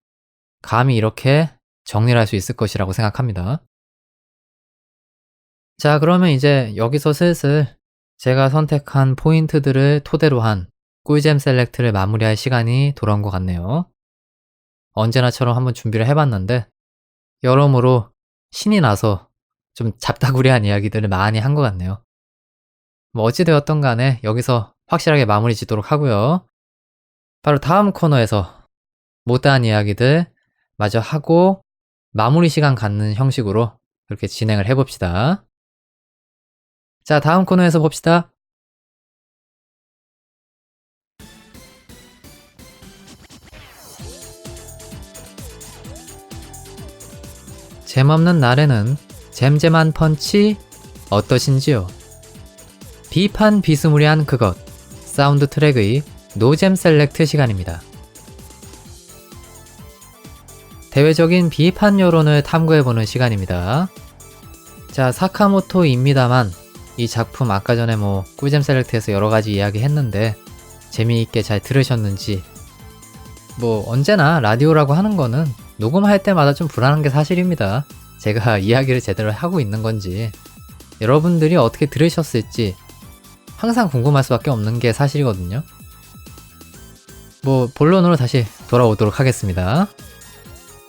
감히 이렇게 정리를 할 수 있을 것이라고 생각합니다. 자, 그러면 이제 여기서 슬슬 제가 선택한 포인트들을 토대로 한 꿀잼 셀렉트를 마무리할 시간이 돌아온 것 같네요. 언제나처럼 한번 준비를 해봤는데 여러모로 신이 나서 좀 잡다구리한 이야기들을 많이 한 것 같네요. 뭐 어찌되었던 간에 여기서 확실하게 마무리 짓도록 하고요. 바로 다음 코너에서 못다한 이야기들 마저 하고 마무리 시간 갖는 형식으로 그렇게 진행을 해봅시다. 자, 다음 코너에서 봅시다. 잼없는 날에는 잼잼한 펀치 어떠신지요? 비판 비스무리한 그것 사운드 트랙의 노잼 셀렉트 시간입니다. 대외적인 비판 여론을 탐구해보는 시간입니다. 자, 사카모토입니다만 이 작품 아까 전에 꿀잼 셀렉트에서 여러가지 이야기 했는데 재미있게 잘 들으셨는지, 언제나 라디오라고 하는 거는 녹음할 때마다 좀 불안한 게 사실입니다. 제가 이야기를 제대로 하고 있는 건지 여러분들이 어떻게 들으셨을지 항상 궁금할 수밖에 없는 게 사실이거든요. 본론으로 다시 돌아오도록 하겠습니다.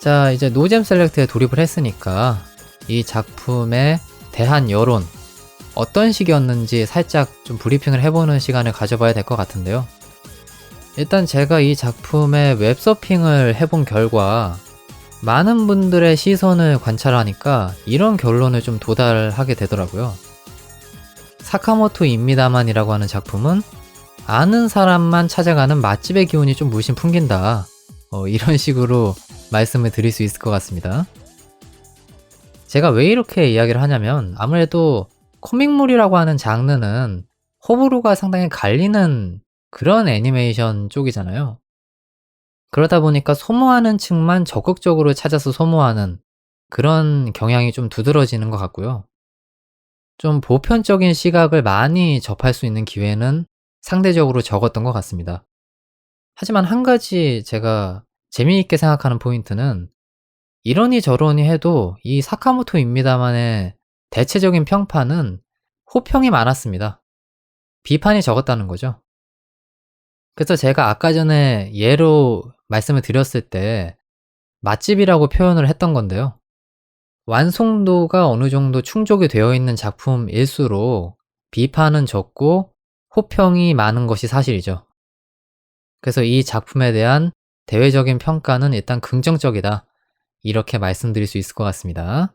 자, 이제 노잼 셀렉트에 돌입을 했으니까 이 작품에 대한 여론 어떤 식이었는지 살짝 좀 브리핑을 해보는 시간을 가져봐야 될 것 같은데요. 일단 제가 이 작품의 웹서핑을 해본 결과 많은 분들의 시선을 관찰하니까 이런 결론을 좀 도달하게 되더라고요. 사카모토입니다만이라고 하는 작품은 아는 사람만 찾아가는 맛집의 기운이 좀 물씬 풍긴다. 이런 식으로 말씀을 드릴 수 있을 것 같습니다. 제가 왜 이렇게 이야기를 하냐면 아무래도 코믹물이라고 하는 장르는 호불호가 상당히 갈리는 그런 애니메이션 쪽이잖아요. 그러다 보니까 소모하는 층만 적극적으로 찾아서 소모하는 그런 경향이 좀 두드러지는 것 같고요. 좀 보편적인 시각을 많이 접할 수 있는 기회는 상대적으로 적었던 것 같습니다. 하지만 한 가지 제가 재미있게 생각하는 포인트는 이러니 저러니 해도 이 사카모토입니다만의 대체적인 평판은 호평이 많았습니다. 비판이 적었다는 거죠. 그래서 제가 아까 전에 예로 말씀을 드렸을 때 맛집이라고 표현을 했던 건데요. 완성도가 어느 정도 충족이 되어 있는 작품일수록 비판은 적고 호평이 많은 것이 사실이죠. 그래서 이 작품에 대한 대외적인 평가는 일단 긍정적이다. 이렇게 말씀드릴 수 있을 것 같습니다.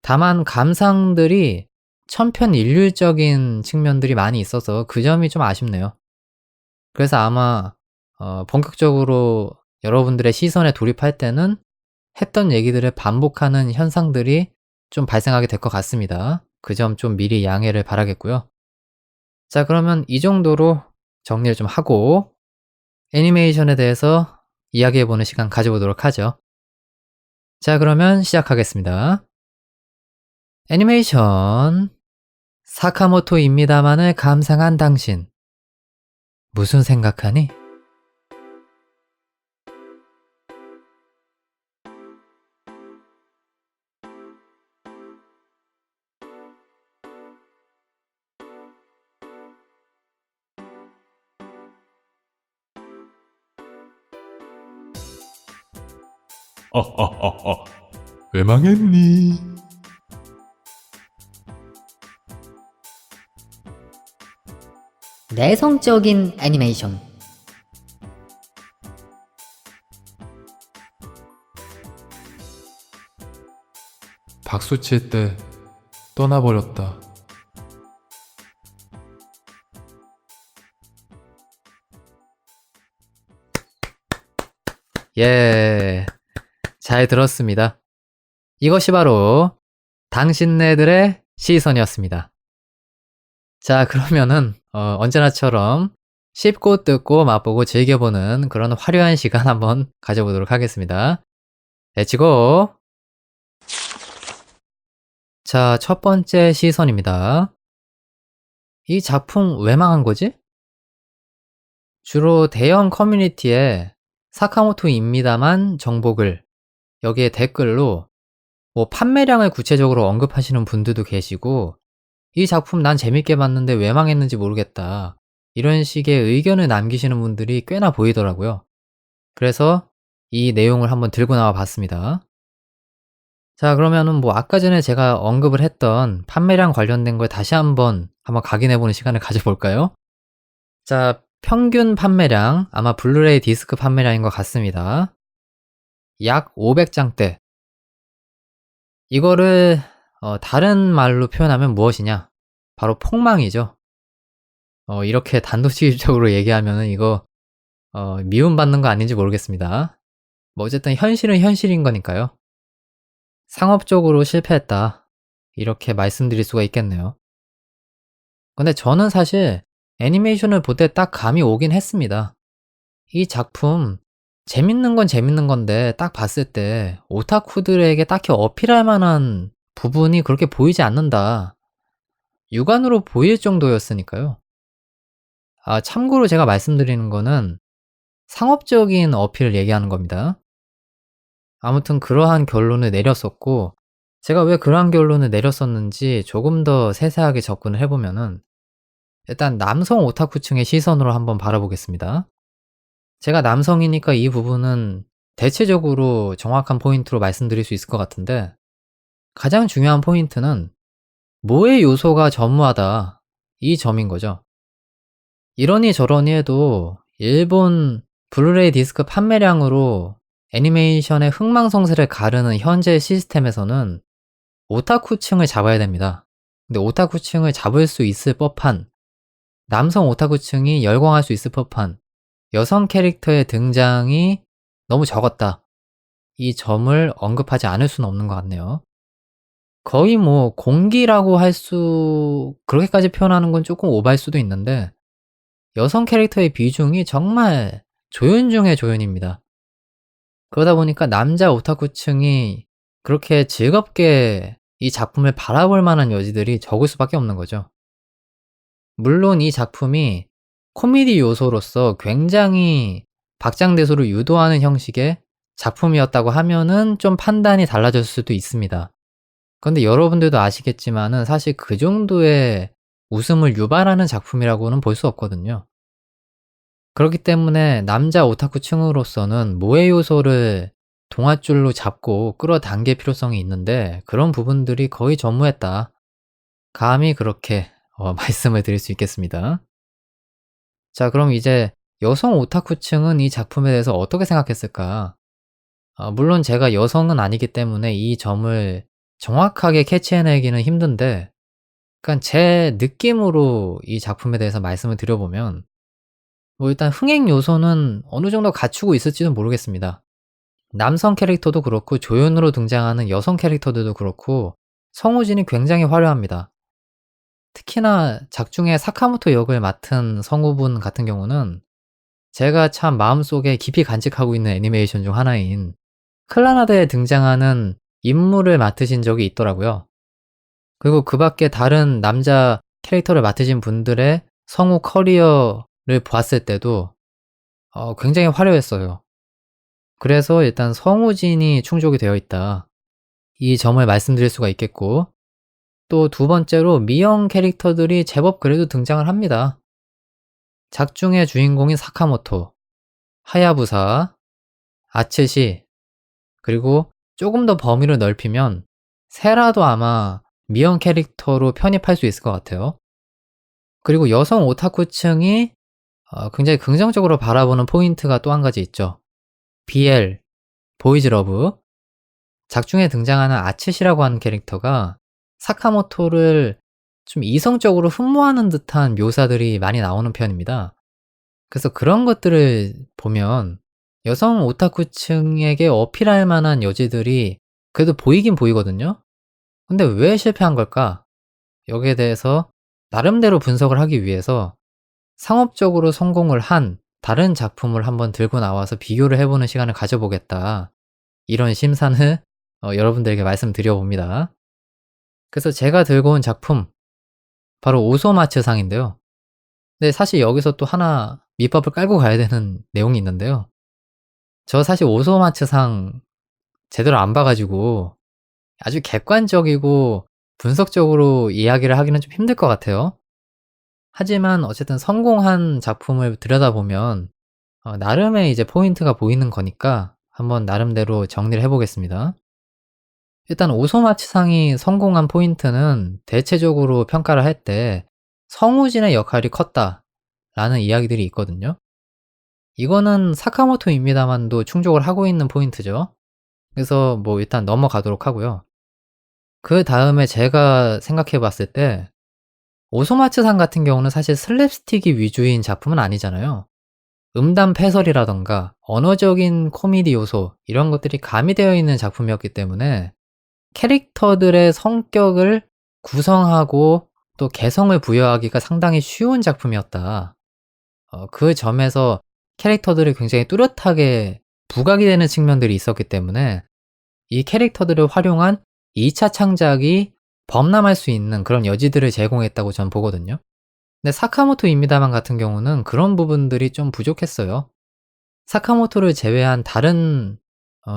다만 감상들이 천편일률적인 측면들이 많이 있어서 그 점이 좀 아쉽네요. 그래서 아마 본격적으로 여러분들의 시선에 돌입할 때는 했던 얘기들을 반복하는 현상들이 좀 발생하게 될 것 같습니다. 그 점 좀 미리 양해를 바라겠고요. 자, 그러면 이 정도로 정리를 좀 하고 애니메이션에 대해서 이야기해보는 시간 가져보도록 하죠. 자, 그러면 시작하겠습니다. 애니메이션 사카모토입니다만을 감상한 당신 무슨 생각하니? 왜 망했니? 내성적인 애니메이션. 박수 칠 때 떠나버렸다. 예, 잘 들었습니다. 이것이 바로 당신네들의 시선이었습니다. 자, 그러면은 언제나처럼 씹고 뜯고 맛보고 즐겨보는 그런 화려한 시간 한번 가져보도록 하겠습니다. 렛츠고! 자, 첫 번째 시선입니다. 이 작품 왜 망한 거지? 주로 대형 커뮤니티에 사카모토입니다만 정보글, 여기에 댓글로 뭐 판매량을 구체적으로 언급하시는 분들도 계시고, 이 작품 난 재밌게 봤는데 왜 망했는지 모르겠다, 이런 식의 의견을 남기시는 분들이 꽤나 보이더라고요. 그래서 이 내용을 한번 들고 나와 봤습니다. 자, 그러면은 뭐 아까 전에 제가 언급을 했던 판매량 관련된 걸 다시 한번 각인해보는 시간을 가져볼까요? 자, 평균 판매량, 아마 블루레이 디스크 판매량인 것 같습니다. 약 500장대. 이거를 다른 말로 표현하면 무엇이냐? 바로 폭망이죠. 이렇게 단도직입적으로 얘기하면은 이거 미움받는 거 아닌지 모르겠습니다. 뭐 어쨌든 현실은 현실인 거니까요. 상업적으로 실패했다, 이렇게 말씀드릴 수가 있겠네요. 근데 저는 사실 애니메이션을 볼 때 딱 감이 오긴 했습니다. 이 작품 재밌는 건 재밌는 건데 딱 봤을 때 오타쿠들에게 딱히 어필할 만한 부분이 그렇게 보이지 않는다, 육안으로 보일 정도였으니까요. 참고로 제가 말씀드리는 거는 상업적인 어필을 얘기하는 겁니다. 아무튼 그러한 결론을 내렸었고, 제가 왜 그러한 결론을 내렸었는지 조금 더 세세하게 접근을 해보면은, 일단 남성 오타쿠층의 시선으로 한번 바라보겠습니다. 제가 남성이니까 이 부분은 대체적으로 정확한 포인트로 말씀드릴 수 있을 것 같은데, 가장 중요한 포인트는 모의 요소가 전무하다, 이 점인 거죠. 이러니 저러니 해도 일본 블루레이 디스크 판매량으로 애니메이션의 흥망성쇠를 가르는 현재 시스템에서는 오타쿠층을 잡아야 됩니다. 근데 오타쿠층을 잡을 수 있을 법한, 남성 오타쿠층이 열광할 수 있을 법한 여성 캐릭터의 등장이 너무 적었다, 이 점을 언급하지 않을 수는 없는 것 같네요. 거의 뭐 공기라고 그렇게까지 표현하는 건 조금 오바일 수도 있는데, 여성 캐릭터의 비중이 정말 조연 중의 조연입니다. 그러다 보니까 남자 오타쿠층이 그렇게 즐겁게 이 작품을 바라볼 만한 여지들이 적을 수밖에 없는 거죠. 물론 이 작품이 코미디 요소로서 굉장히 박장대소를 유도하는 형식의 작품이었다고 하면은 좀 판단이 달라질 수도 있습니다. 그런데 여러분들도 아시겠지만은 사실 그 정도의 웃음을 유발하는 작품이라고는 볼 수 없거든요. 그렇기 때문에 남자 오타쿠층으로서는 모의 요소를 동아줄로 잡고 끌어당길 필요성이 있는데, 그런 부분들이 거의 전무했다, 감히 그렇게 말씀을 드릴 수 있겠습니다. 자, 그럼 이제 여성 오타쿠층은 이 작품에 대해서 어떻게 생각했을까? 물론 제가 여성은 아니기 때문에 이 점을 정확하게 캐치해내기는 힘든데, 그러니까 제 느낌으로 이 작품에 대해서 말씀을 드려보면, 뭐 일단 흥행 요소는 어느 정도 갖추고 있을지는 모르겠습니다. 남성 캐릭터도 그렇고 조연으로 등장하는 여성 캐릭터들도 그렇고 성우진이 굉장히 화려합니다. 특히나 작중에 사카모토 역을 맡은 성우분 같은 경우는 제가 참 마음속에 깊이 간직하고 있는 애니메이션 중 하나인 클라나드에 등장하는 인물을 맡으신 적이 있더라고요. 그리고 그 밖에 다른 남자 캐릭터를 맡으신 분들의 성우 커리어를 보았을 때도 굉장히 화려했어요. 그래서 일단 성우진이 충족이 되어 있다, 이 점을 말씀드릴 수가 있겠고, 또 두 번째로 미형 캐릭터들이 제법 그래도 등장을 합니다. 작중의 주인공인 사카모토, 하야부사, 아츠시, 그리고 조금 더 범위를 넓히면 세라도 아마 미형 캐릭터로 편입할 수 있을 것 같아요. 그리고 여성 오타쿠층이 굉장히 긍정적으로 바라보는 포인트가 또 한 가지 있죠. BL, 보이즈 러브. 작중에 등장하는 아츠시라고 하는 캐릭터가 사카모토를 좀 이성적으로 흠모하는 듯한 묘사들이 많이 나오는 편입니다. 그래서 그런 것들을 보면 여성 오타쿠층에게 어필할 만한 여지들이 그래도 보이긴 보이거든요. 근데 왜 실패한 걸까? 여기에 대해서 나름대로 분석을 하기 위해서 상업적으로 성공을 한 다른 작품을 한번 들고 나와서 비교를 해보는 시간을 가져보겠다. 이런 심산을 여러분들에게 말씀드려봅니다. 그래서 제가 들고 온 작품, 바로 오소마츠상인데요. 근데 사실 여기서 또 하나 밑밥을 깔고 가야 되는 내용이 있는데요. 저 사실 오소마츠상 제대로 안 봐가지고 아주 객관적이고 분석적으로 이야기를 하기는 좀 힘들 것 같아요. 하지만 어쨌든 성공한 작품을 들여다보면 나름의 이제 포인트가 보이는 거니까 한번 나름대로 정리를 해보겠습니다. 일단 오소마츠상이 성공한 포인트는 대체적으로 평가를 할 때 성우진의 역할이 컸다라는 이야기들이 있거든요. 이거는 사카모토입니다만도 충족을 하고 있는 포인트죠. 그래서 뭐 일단 넘어가도록 하고요. 그 다음에 제가 생각해 봤을 때 오소마츠상 같은 경우는 사실 슬랩스틱이 위주인 작품은 아니잖아요. 음담 패설이라던가 언어적인 코미디 요소 이런 것들이 가미되어 있는 작품이었기 때문에 캐릭터들의 성격을 구성하고 또 개성을 부여하기가 상당히 쉬운 작품이었다. 그 점에서 캐릭터들이 굉장히 뚜렷하게 부각이 되는 측면들이 있었기 때문에 이 캐릭터들을 활용한 2차 창작이 범람할 수 있는 그런 여지들을 제공했다고 전 보거든요. 근데 사카모토입니다만 같은 경우는 그런 부분들이 좀 부족했어요. 사카모토를 제외한 다른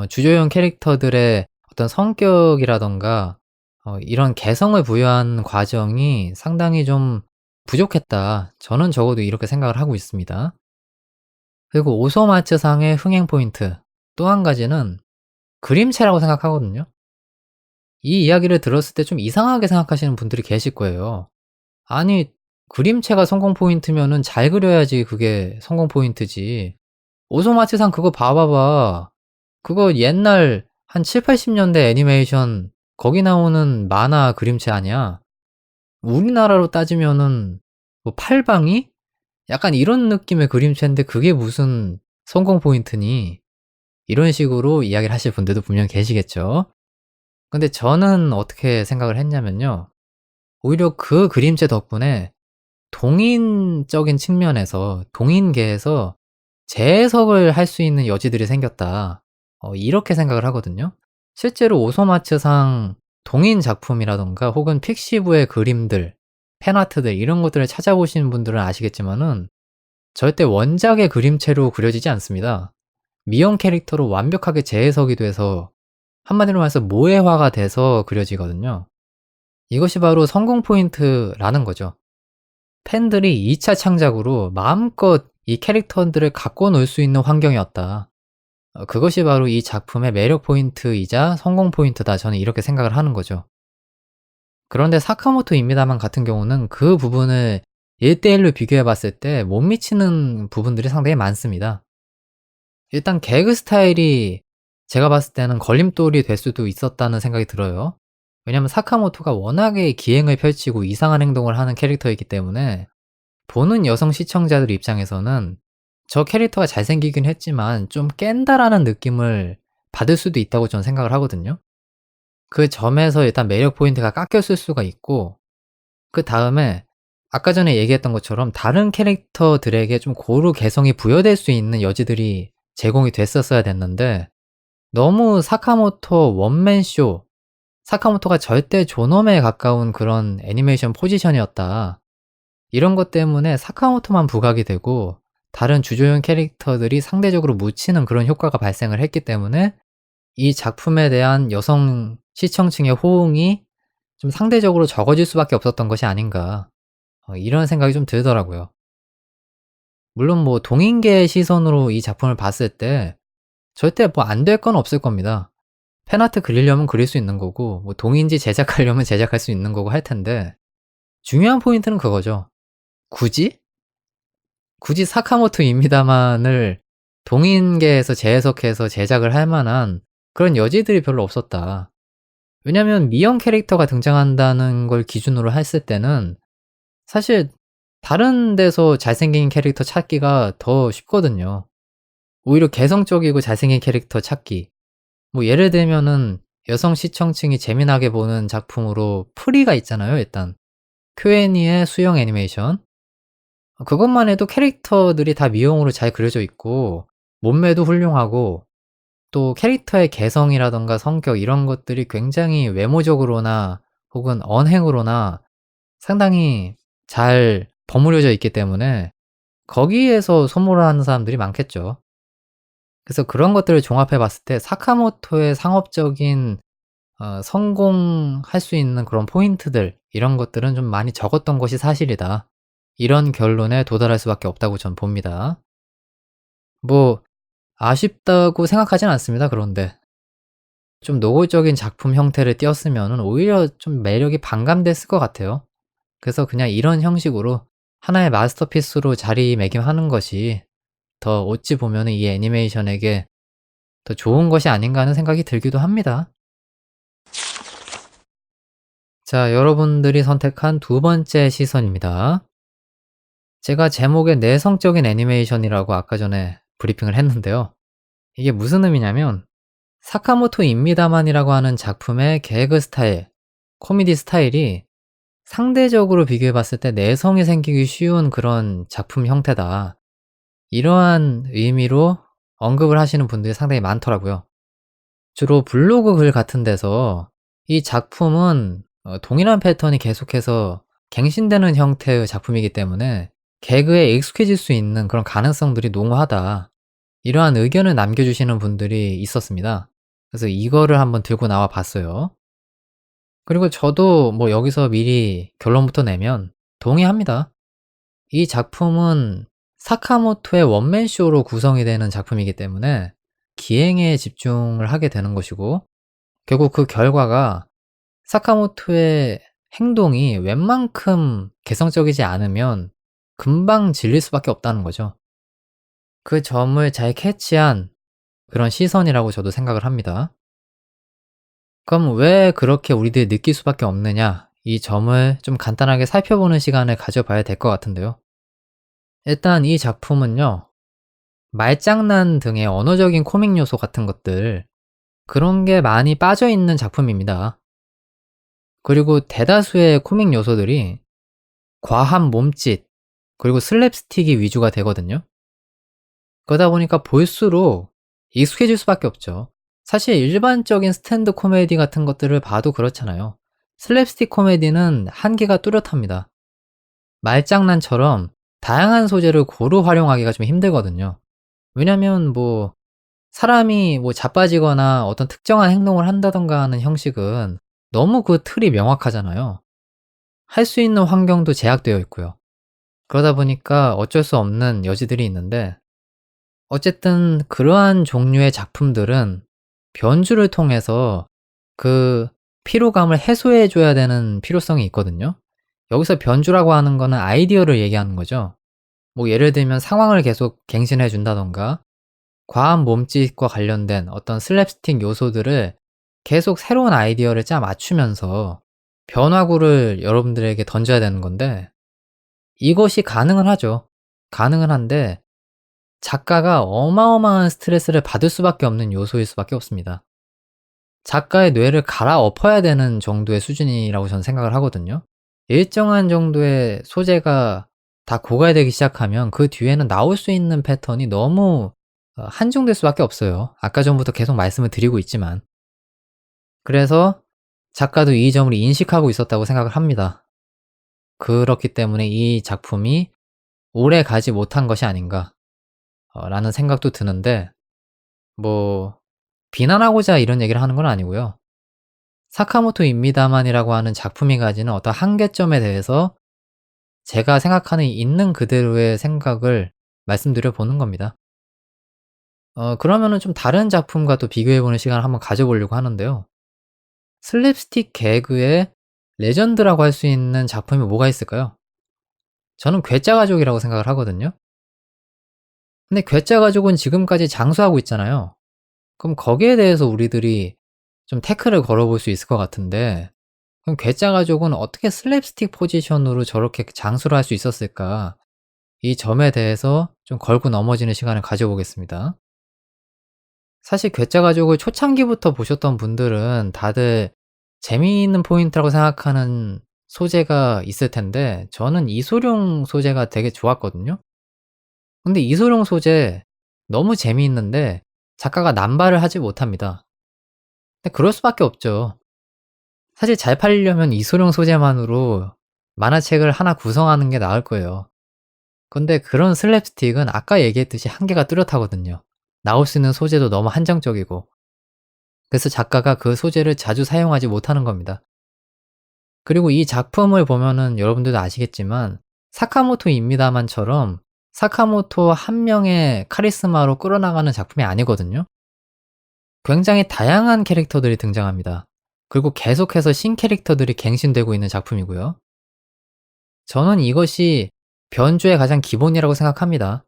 주조연 캐릭터들의 어떤 성격이라던가 이런 개성을 부여한 과정이 상당히 좀 부족했다. 저는 적어도 이렇게 생각을 하고 있습니다. 그리고 오소마츠상의 흥행 포인트 또 한 가지는 그림체라고 생각하거든요. 이 이야기를 들었을 때 좀 이상하게 생각하시는 분들이 계실 거예요. 아니, 그림체가 성공 포인트면은 잘 그려야지 그게 성공 포인트지. 오소마츠상 그거 봐봐봐. 그거 옛날 한 7, 80년대 애니메이션 거기 나오는 만화 그림체 아니야? 우리나라로 따지면은 뭐 팔방이? 약간 이런 느낌의 그림체인데 그게 무슨 성공 포인트니? 이런 식으로 이야기를 하실 분들도 분명 계시겠죠. 근데 저는 어떻게 생각을 했냐면요. 오히려 그 그림체 덕분에 동인적인 측면에서, 동인계에서 재해석을 할 수 있는 여지들이 생겼다. 이렇게 생각을 하거든요. 실제로 오소마츠상 동인 작품이라던가 혹은 픽시부의 그림들, 팬아트들 이런 것들을 찾아보시는 분들은 아시겠지만은 절대 원작의 그림체로 그려지지 않습니다. 미형 캐릭터로 완벽하게 재해석이 돼서 한마디로 말해서 모해화가 돼서 그려지거든요. 이것이 바로 성공 포인트라는 거죠. 팬들이 2차 창작으로 마음껏 이 캐릭터들을 갖고 놀 수 있는 환경이었다. 그것이 바로 이 작품의 매력 포인트이자 성공 포인트다. 저는 이렇게 생각을 하는 거죠. 그런데 사카모토입니다만 같은 경우는 그 부분을 1대1로 비교해 봤을 때 못 미치는 부분들이 상당히 많습니다. 일단 개그 스타일이 제가 봤을 때는 걸림돌이 될 수도 있었다는 생각이 들어요. 왜냐면 사카모토가 워낙에 기행을 펼치고 이상한 행동을 하는 캐릭터이기 때문에 보는 여성 시청자들 입장에서는 저 캐릭터가 잘생기긴 했지만 좀 깬다라는 느낌을 받을 수도 있다고 저는 생각을 하거든요. 그 점에서 일단 매력 포인트가 깎였을 수가 있고, 그 다음에 아까 전에 얘기했던 것처럼 다른 캐릭터들에게 좀 고루 개성이 부여될 수 있는 여지들이 제공이 됐었어야 됐는데 너무 사카모토 원맨쇼, 사카모토가 절대 존엄에 가까운 그런 애니메이션 포지션이었다. 이런 것 때문에 사카모토만 부각이 되고 다른 주조연 캐릭터들이 상대적으로 묻히는 그런 효과가 발생을 했기 때문에 이 작품에 대한 여성 시청층의 호응이 좀 상대적으로 적어질 수밖에 없었던 것이 아닌가, 이런 생각이 좀 들더라고요. 물론 뭐 동인계의 시선으로 이 작품을 봤을 때 절대 뭐 안 될 건 없을 겁니다. 팬아트 그리려면 그릴 수 있는 거고 뭐 동인지 제작하려면 제작할 수 있는 거고 할 텐데 중요한 포인트는 그거죠. 굳이 사카모토입니다만을 동인계에서 재해석해서 제작을 할 만한 그런 여지들이 별로 없었다. 왜냐면 미형 캐릭터가 등장한다는 걸 기준으로 했을 때는 사실 다른 데서 잘생긴 캐릭터 찾기가 더 쉽거든요. 오히려 개성적이고 잘생긴 캐릭터 찾기. 뭐 예를 들면은 여성 시청층이 재미나게 보는 작품으로 프리가 있잖아요, 일단. 큐애니의 수영 애니메이션. 그것만 해도 캐릭터들이 다 미용으로 잘 그려져 있고 몸매도 훌륭하고 또 캐릭터의 개성이라던가 성격 이런 것들이 굉장히 외모적으로나 혹은 언행으로나 상당히 잘 버무려져 있기 때문에 거기에서 소모를 하는 사람들이 많겠죠. 그래서 그런 것들을 종합해 봤을 때 사카모토의 상업적인 성공할 수 있는 그런 포인트들 이런 것들은 좀 많이 적었던 것이 사실이다. 이런 결론에 도달할 수밖에 없다고 전 봅니다. 뭐 아쉽다고 생각하진 않습니다. 그런데 좀 노골적인 작품 형태를 띄었으면은 오히려 좀 매력이 반감됐을 것 같아요. 그래서 그냥 이런 형식으로 하나의 마스터피스로 자리매김하는 것이 더 어찌 보면은 이 애니메이션에게 더 좋은 것이 아닌가 하는 생각이 들기도 합니다. 자, 여러분들이 선택한 두 번째 시선입니다. 제가 제목에 내성적인 애니메이션이라고 아까 전에 브리핑을 했는데요. 이게 무슨 의미냐면 사카모토 입니다만이라고 하는 작품의 개그 스타일, 코미디 스타일이 상대적으로 비교해 봤을 때 내성이 생기기 쉬운 그런 작품 형태다. 이러한 의미로 언급을 하시는 분들이 상당히 많더라고요. 주로 블로그 글 같은 데서 이 작품은 동일한 패턴이 계속해서 갱신되는 형태의 작품이기 때문에 개그에 익숙해질 수 있는 그런 가능성들이 농후하다. 이러한 의견을 남겨주시는 분들이 있었습니다. 그래서 이거를 한번 들고 나와 봤어요. 그리고 저도 뭐 여기서 미리 결론부터 내면 동의합니다. 이 작품은 사카모토의 원맨쇼로 구성이 되는 작품이기 때문에 기행에 집중을 하게 되는 것이고 결국 그 결과가 사카모토의 행동이 웬만큼 개성적이지 않으면 금방 질릴 수밖에 없다는 거죠. 그 점을 잘 캐치한 그런 시선이라고 저도 생각을 합니다. 그럼 왜 그렇게 우리들이 느낄 수밖에 없느냐? 이 점을 좀 간단하게 살펴보는 시간을 가져봐야 될 것 같은데요. 일단 이 작품은요, 말장난 등의 언어적인 코믹 요소 같은 것들, 그런 게 많이 빠져있는 작품입니다. 그리고 대다수의 코믹 요소들이 과한 몸짓, 그리고 슬랩스틱이 위주가 되거든요. 그러다 보니까 볼수록 익숙해질 수밖에 없죠. 사실 일반적인 스탠드 코미디 같은 것들을 봐도 그렇잖아요. 슬랩스틱 코미디는 한계가 뚜렷합니다. 말장난처럼 다양한 소재를 고루 활용하기가 좀 힘들거든요. 왜냐면 뭐 사람이 뭐 자빠지거나 어떤 특정한 행동을 한다던가 하는 형식은 너무 그 틀이 명확하잖아요. 할 수 있는 환경도 제약되어 있고요. 그러다 보니까 어쩔 수 없는 여지들이 있는데 어쨌든 그러한 종류의 작품들은 변주를 통해서 그 피로감을 해소해 줘야 되는 필요성이 있거든요. 여기서 변주라고 하는 거는 아이디어를 얘기하는 거죠. 뭐 예를 들면 상황을 계속 갱신해 준다던가 과한 몸짓과 관련된 어떤 슬랩스틱 요소들을 계속 새로운 아이디어를 짜 맞추면서 변화구를 여러분들에게 던져야 되는 건데 이것이 가능은 하죠. 가능은 한데 작가가 어마어마한 스트레스를 받을 수밖에 없는 요소일 수밖에 없습니다. 작가의 뇌를 갈아엎어야 되는 정도의 수준이라고 저는 생각을 하거든요. 일정한 정도의 소재가 다 고갈되기 시작하면 그 뒤에는 나올 수 있는 패턴이 너무 한정될 수밖에 없어요. 아까 전부터 계속 말씀을 드리고 있지만. 그래서 작가도 이 점을 인식하고 있었다고 생각을 합니다. 그렇기 때문에 이 작품이 오래 가지 못한 것이 아닌가 라는 생각도 드는데 뭐 비난하고자 이런 얘기를 하는 건 아니고요. 사카모토입니다만이라고 하는 작품이 가지는 어떤 한계점에 대해서 제가 생각하는 있는 그대로의 생각을 말씀드려 보는 겁니다. 그러면은 좀 다른 작품과 또 비교해 보는 시간을 한번 가져보려고 하는데요. 슬랩스틱 개그의 레전드라고 할 수 있는 작품이 뭐가 있을까요? 저는 괴짜가족이라고 생각을 하거든요. 근데 괴짜가족은 지금까지 장수하고 있잖아요. 그럼 거기에 대해서 우리들이 좀 태클을 걸어볼 수 있을 것 같은데 그럼 괴짜가족은 어떻게 슬랩스틱 포지션으로 저렇게 장수를 할 수 있었을까? 이 점에 대해서 좀 걸고 넘어지는 시간을 가져보겠습니다. 사실 괴짜가족을 초창기부터 보셨던 분들은 다들 재미있는 포인트라고 생각하는 소재가 있을 텐데 저는 이소룡 소재가 되게 좋았거든요. 근데 이소룡 소재 너무 재미있는데 작가가 남발을 하지 못합니다. 근데 그럴 수밖에 없죠. 사실 잘 팔리려면 이소룡 소재만으로 만화책을 하나 구성하는 게 나을 거예요. 근데 그런 슬랩스틱은 아까 얘기했듯이 한계가 뚜렷하거든요. 나올 수 있는 소재도 너무 한정적이고. 그래서 작가가 그 소재를 자주 사용하지 못하는 겁니다. 그리고 이 작품을 보면은 여러분들도 아시겠지만 사카모토 입니다만처럼 사카모토 한 명의 카리스마로 끌어나가는 작품이 아니거든요. 굉장히 다양한 캐릭터들이 등장합니다. 그리고 계속해서 신캐릭터들이 갱신되고 있는 작품이고요. 저는 이것이 변주의 가장 기본이라고 생각합니다.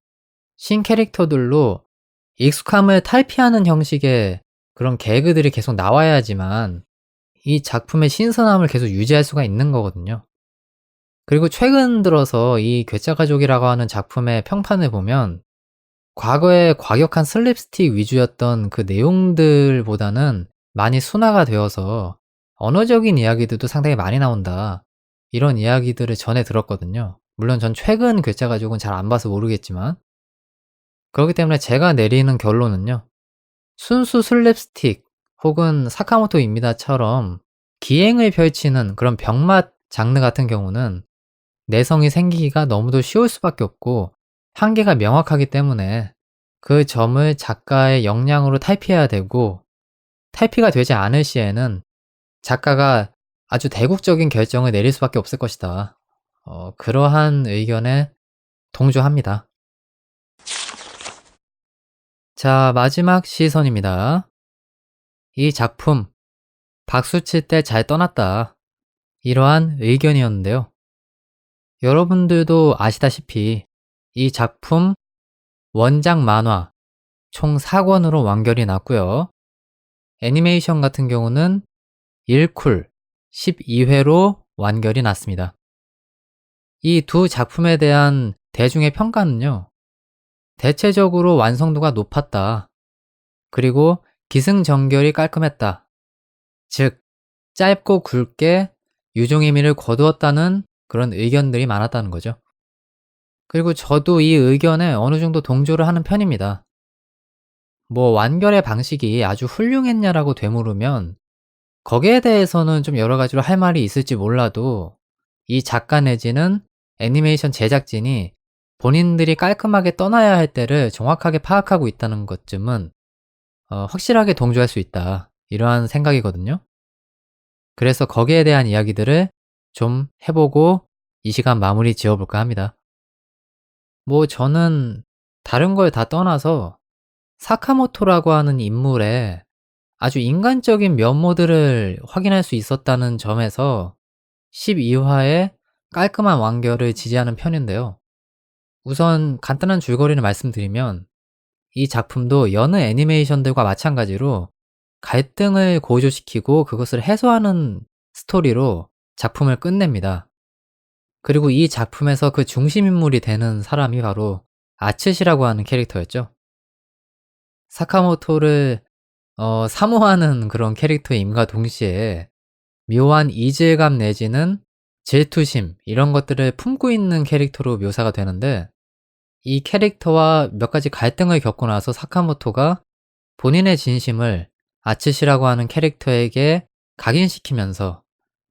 신캐릭터들로 익숙함을 탈피하는 형식의 그런 개그들이 계속 나와야지만 이 작품의 신선함을 계속 유지할 수가 있는 거거든요. 그리고 최근 들어서 이 괴짜가족이라고 하는 작품의 평판을 보면 과거에 과격한 슬립스틱 위주였던 그 내용들보다는 많이 순화가 되어서 언어적인 이야기들도 상당히 많이 나온다. 이런 이야기들을 전해 들었거든요. 물론 전 최근 괴짜가족은 잘 안 봐서 모르겠지만 그렇기 때문에 제가 내리는 결론은요. 순수 슬랩스틱 혹은 사카모토입니다처럼 기행을 펼치는 그런 병맛 장르 같은 경우는 내성이 생기기가 너무도 쉬울 수밖에 없고 한계가 명확하기 때문에 그 점을 작가의 역량으로 탈피해야 되고 탈피가 되지 않을 시에는 작가가 아주 대국적인 결정을 내릴 수밖에 없을 것이다. 그러한 의견에 동조합니다. 자, 마지막 시선입니다. 이 작품 박수 칠 때 잘 떠났다. 이러한 의견이었는데요. 여러분들도 아시다시피 이 작품 원작 만화 총 4권으로 완결이 났고요. 애니메이션 같은 경우는 1쿨 12회로 완결이 났습니다. 이 두 작품에 대한 대중의 평가는요. 대체적으로 완성도가 높았다. 그리고 기승전결이 깔끔했다. 즉, 짧고 굵게 유종의 미를 거두었다는 그런 의견들이 많았다는 거죠. 그리고 저도 이 의견에 어느 정도 동조를 하는 편입니다. 뭐 완결의 방식이 아주 훌륭했냐라고 되물으면 거기에 대해서는 좀 여러 가지로 할 말이 있을지 몰라도 이 작가 내지는 애니메이션 제작진이 본인들이 깔끔하게 떠나야 할 때를 정확하게 파악하고 있다는 것쯤은 확실하게 동조할 수 있다. 이러한 생각이거든요. 그래서 거기에 대한 이야기들을 좀 해보고 이 시간 마무리 지어볼까 합니다. 뭐 저는 다른 걸 다 떠나서 사카모토라고 하는 인물의 아주 인간적인 면모들을 확인할 수 있었다는 점에서 12화의 깔끔한 완결을 지지하는 편인데요. 우선 간단한 줄거리를 말씀드리면 이 작품도 여느 애니메이션들과 마찬가지로 갈등을 고조시키고 그것을 해소하는 스토리로 작품을 끝냅니다. 그리고 이 작품에서 그 중심인물이 되는 사람이 바로 아츠시라고 하는 캐릭터였죠. 사카모토를 사모하는 그런 캐릭터임과 동시에 묘한 이질감 내지는 질투심 이런 것들을 품고 있는 캐릭터로 묘사가 되는데 이 캐릭터와 몇 가지 갈등을 겪고 나서 사카모토가 본인의 진심을 아츠시라고 하는 캐릭터에게 각인시키면서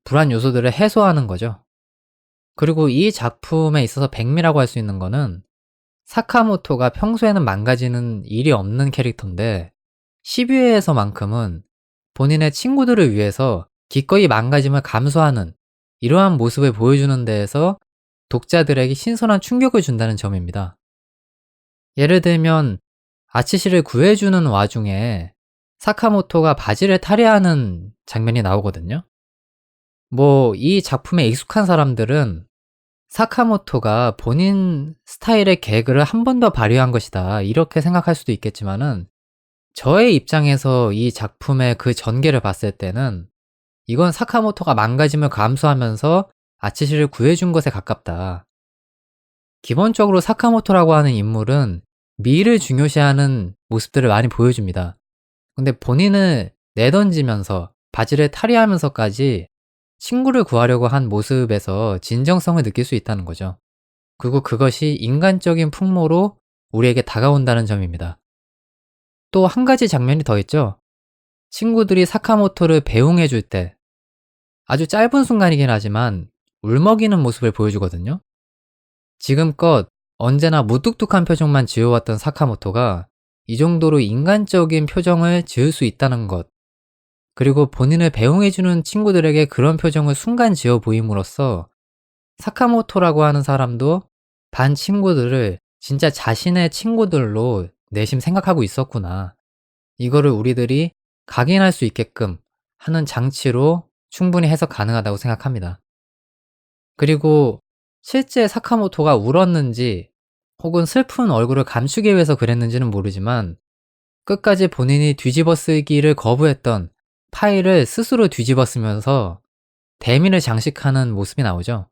불안 요소들을 해소하는 거죠. 그리고 이 작품에 있어서 백미라고 할 수 있는 거는 사카모토가 평소에는 망가지는 일이 없는 캐릭터인데 12회에서만큼은 본인의 친구들을 위해서 기꺼이 망가짐을 감수하는 이러한 모습을 보여주는 데에서 독자들에게 신선한 충격을 준다는 점입니다. 예를 들면 아츠시를 구해주는 와중에 사카모토가 바지를 탈의하는 장면이 나오거든요. 뭐 이 작품에 익숙한 사람들은 사카모토가 본인 스타일의 개그를 한 번 더 발휘한 것이다 이렇게 생각할 수도 있겠지만은 저의 입장에서 이 작품의 그 전개를 봤을 때는 이건 사카모토가 망가짐을 감수하면서 아츠시를 구해준 것에 가깝다. 기본적으로 사카모토라고 하는 인물은 미를 중요시하는 모습들을 많이 보여줍니다. 근데 본인을 내던지면서 바지를 탈의하면서까지 친구를 구하려고 한 모습에서 진정성을 느낄 수 있다는 거죠. 그리고 그것이 인간적인 풍모로 우리에게 다가온다는 점입니다. 또 한 가지 장면이 더 있죠. 친구들이 사카모토를 배웅해 줄 때 아주 짧은 순간이긴 하지만 울먹이는 모습을 보여주거든요. 지금껏 언제나 무뚝뚝한 표정만 지어왔던 사카모토가 이 정도로 인간적인 표정을 지을 수 있다는 것, 그리고 본인을 배웅해주는 친구들에게 그런 표정을 순간 지어 보임으로써 사카모토라고 하는 사람도 반 친구들을 진짜 자신의 친구들로 내심 생각하고 있었구나. 이거를 우리들이 각인할 수 있게끔 하는 장치로 충분히 해석 가능하다고 생각합니다. 그리고 실제 사카모토가 울었는지 혹은 슬픈 얼굴을 감추기 위해서 그랬는지는 모르지만 끝까지 본인이 뒤집어 쓰기를 거부했던 파일을 스스로 뒤집어 쓰면서 대민을 장식하는 모습이 나오죠.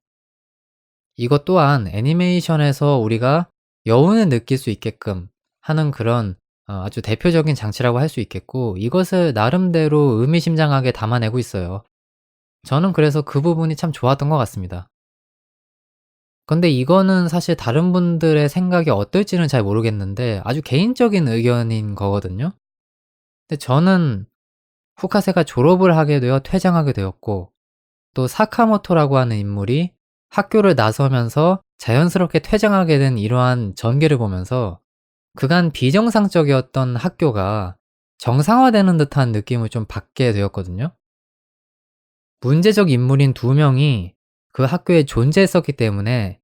이것 또한 애니메이션에서 우리가 여운을 느낄 수 있게끔 하는 그런 아주 대표적인 장치라고 할 수 있겠고, 이것을 나름대로 의미심장하게 담아내고 있어요. 저는 그래서 그 부분이 참 좋았던 것 같습니다. 근데 이거는 사실 다른 분들의 생각이 어떨지는 잘 모르겠는데 아주 개인적인 의견인 거거든요. 근데 저는 후카세가 졸업을 하게 되어 퇴장하게 되었고, 또 사카모토라고 하는 인물이 학교를 나서면서 자연스럽게 퇴장하게 된 이러한 전개를 보면서 그간 비정상적이었던 학교가 정상화되는 듯한 느낌을 좀 받게 되었거든요. 문제적 인물인 두 명이 그 학교에 존재했었기 때문에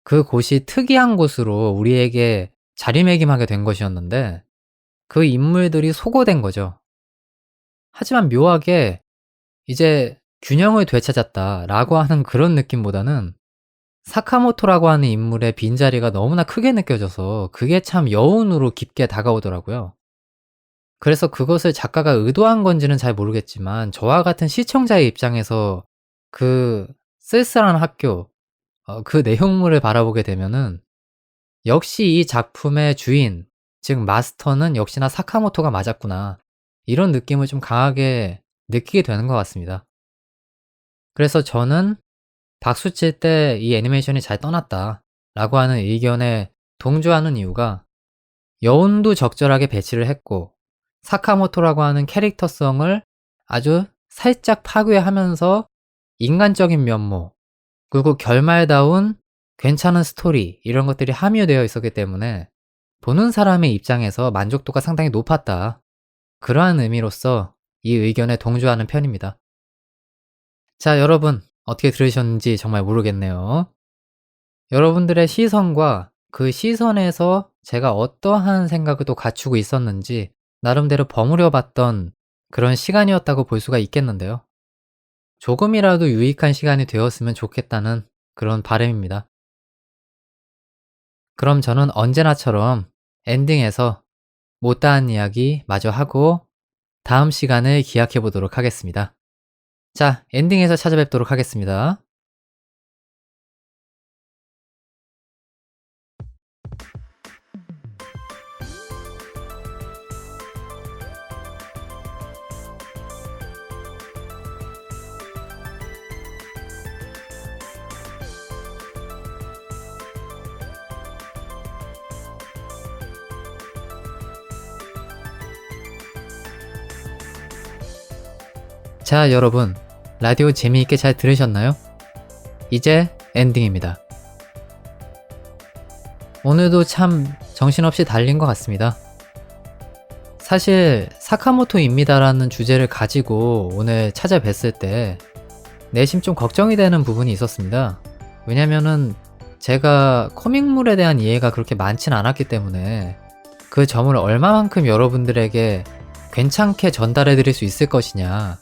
그 곳이 특이한 곳으로 우리에게 자리매김하게 된 것이었는데 그 인물들이 소거된 거죠. 하지만 묘하게 이제 균형을 되찾았다라고 하는 그런 느낌보다는 사카모토라고 하는 인물의 빈자리가 너무나 크게 느껴져서 그게 참 여운으로 깊게 다가오더라고요. 그래서 그것을 작가가 의도한 건지는 잘 모르겠지만 저와 같은 시청자의 입장에서 그 쓸쓸한 학교, 그 내용물을 바라보게 되면은 역시 이 작품의 주인, 즉 마스터는 역시나 사카모토가 맞았구나. 이런 느낌을 좀 강하게 느끼게 되는 것 같습니다. 그래서 저는 박수 칠 때 이 애니메이션이 잘 떠났다 라고 하는 의견에 동조하는 이유가 여운도 적절하게 배치를 했고 사카모토라고 하는 캐릭터성을 아주 살짝 파괴하면서 인간적인 면모, 그리고 결말다운 괜찮은 스토리 이런 것들이 함유되어 있었기 때문에 보는 사람의 입장에서 만족도가 상당히 높았다. 그러한 의미로서 이 의견에 동조하는 편입니다. 자, 여러분 어떻게 들으셨는지 정말 모르겠네요. 여러분들의 시선과 그 시선에서 제가 어떠한 생각을 또 갖추고 있었는지 나름대로 버무려 봤던 그런 시간이었다고 볼 수가 있겠는데요. 조금이라도 유익한 시간이 되었으면 좋겠다는 그런 바람입니다. 그럼 저는 언제나처럼 엔딩에서 못다한 이야기 마저 하고 다음 시간을 기약해 보도록 하겠습니다. 자, 엔딩에서 찾아뵙도록 하겠습니다. 자, 여러분 라디오 재미있게 잘 들으셨나요? 이제 엔딩입니다. 오늘도 참 정신없이 달린 것 같습니다. 사실 사카모토입니다라는 주제를 가지고 오늘 찾아뵀을 때 내심 좀 걱정이 되는 부분이 있었습니다. 왜냐면은 제가 코믹물에 대한 이해가 그렇게 많진 않았기 때문에 그 점을 얼마만큼 여러분들에게 괜찮게 전달해 드릴 수 있을 것이냐,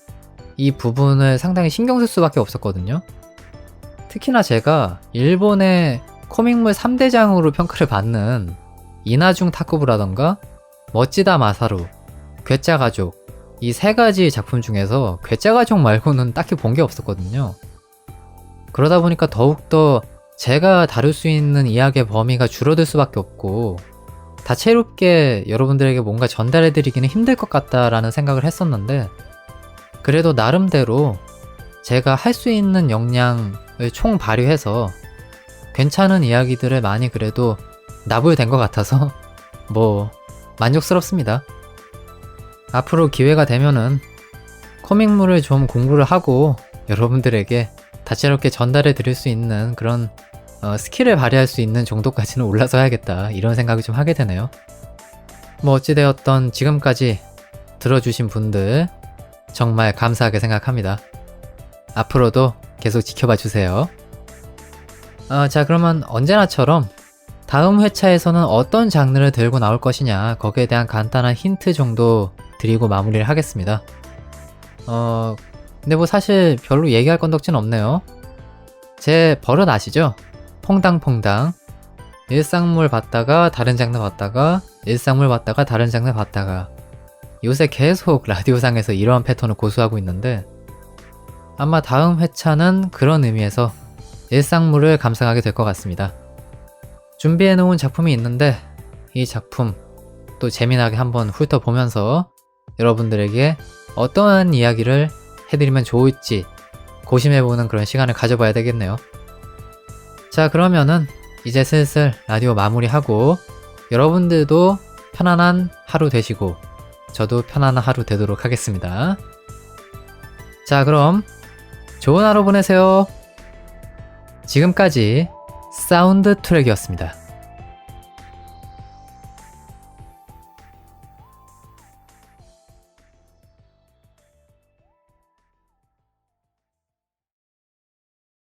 이 부분을 상당히 신경 쓸 수밖에 없었거든요. 특히나 제가 일본의 코믹물 3대장으로 평가를 받는 이나중 타쿠부라던가 멋지다 마사루, 괴짜가족, 이 세 가지 작품 중에서 괴짜가족 말고는 딱히 본 게 없었거든요. 그러다 보니까 더욱더 제가 다룰 수 있는 이야기의 범위가 줄어들 수밖에 없고 다채롭게 여러분들에게 뭔가 전달해드리기는 힘들 것 같다라는 생각을 했었는데, 그래도 나름대로 제가 할 수 있는 역량을 총 발휘해서 괜찮은 이야기들을 많이 그래도 나불된 것 같아서 뭐 만족스럽습니다. 앞으로 기회가 되면은 코믹물을 좀 공부를 하고 여러분들에게 다채롭게 전달해 드릴 수 있는 그런 스킬을 발휘할 수 있는 정도까지는 올라서 해야겠다, 이런 생각이 좀 하게 되네요. 뭐 어찌되었던 지금까지 들어주신 분들 정말 감사하게 생각합니다. 앞으로도 계속 지켜봐 주세요. 자, 그러면 언제나처럼 다음 회차에서는 어떤 장르를 들고 나올 것이냐, 거기에 대한 간단한 힌트 정도 드리고 마무리를 하겠습니다. 근데 뭐 사실 별로 얘기할 건덕지는 없네요. 제 버릇 아시죠? 퐁당퐁당 일상물 봤다가 다른 장르 봤다가 일상물 봤다가 다른 장르 봤다가, 요새 계속 라디오상에서 이러한 패턴을 고수하고 있는데 아마 다음 회차는 그런 의미에서 일상물을 감상하게 될 것 같습니다. 준비해놓은 작품이 있는데 이 작품 또 재미나게 한번 훑어보면서 여러분들에게 어떠한 이야기를 해드리면 좋을지 고심해보는 그런 시간을 가져봐야 되겠네요. 자, 그러면은 이제 슬슬 라디오 마무리하고 여러분들도 편안한 하루 되시고 저도 편안한 하루 되도록 하겠습니다. 자, 그럼 좋은 하루 보내세요. 지금까지 사운드 트랙이었습니다.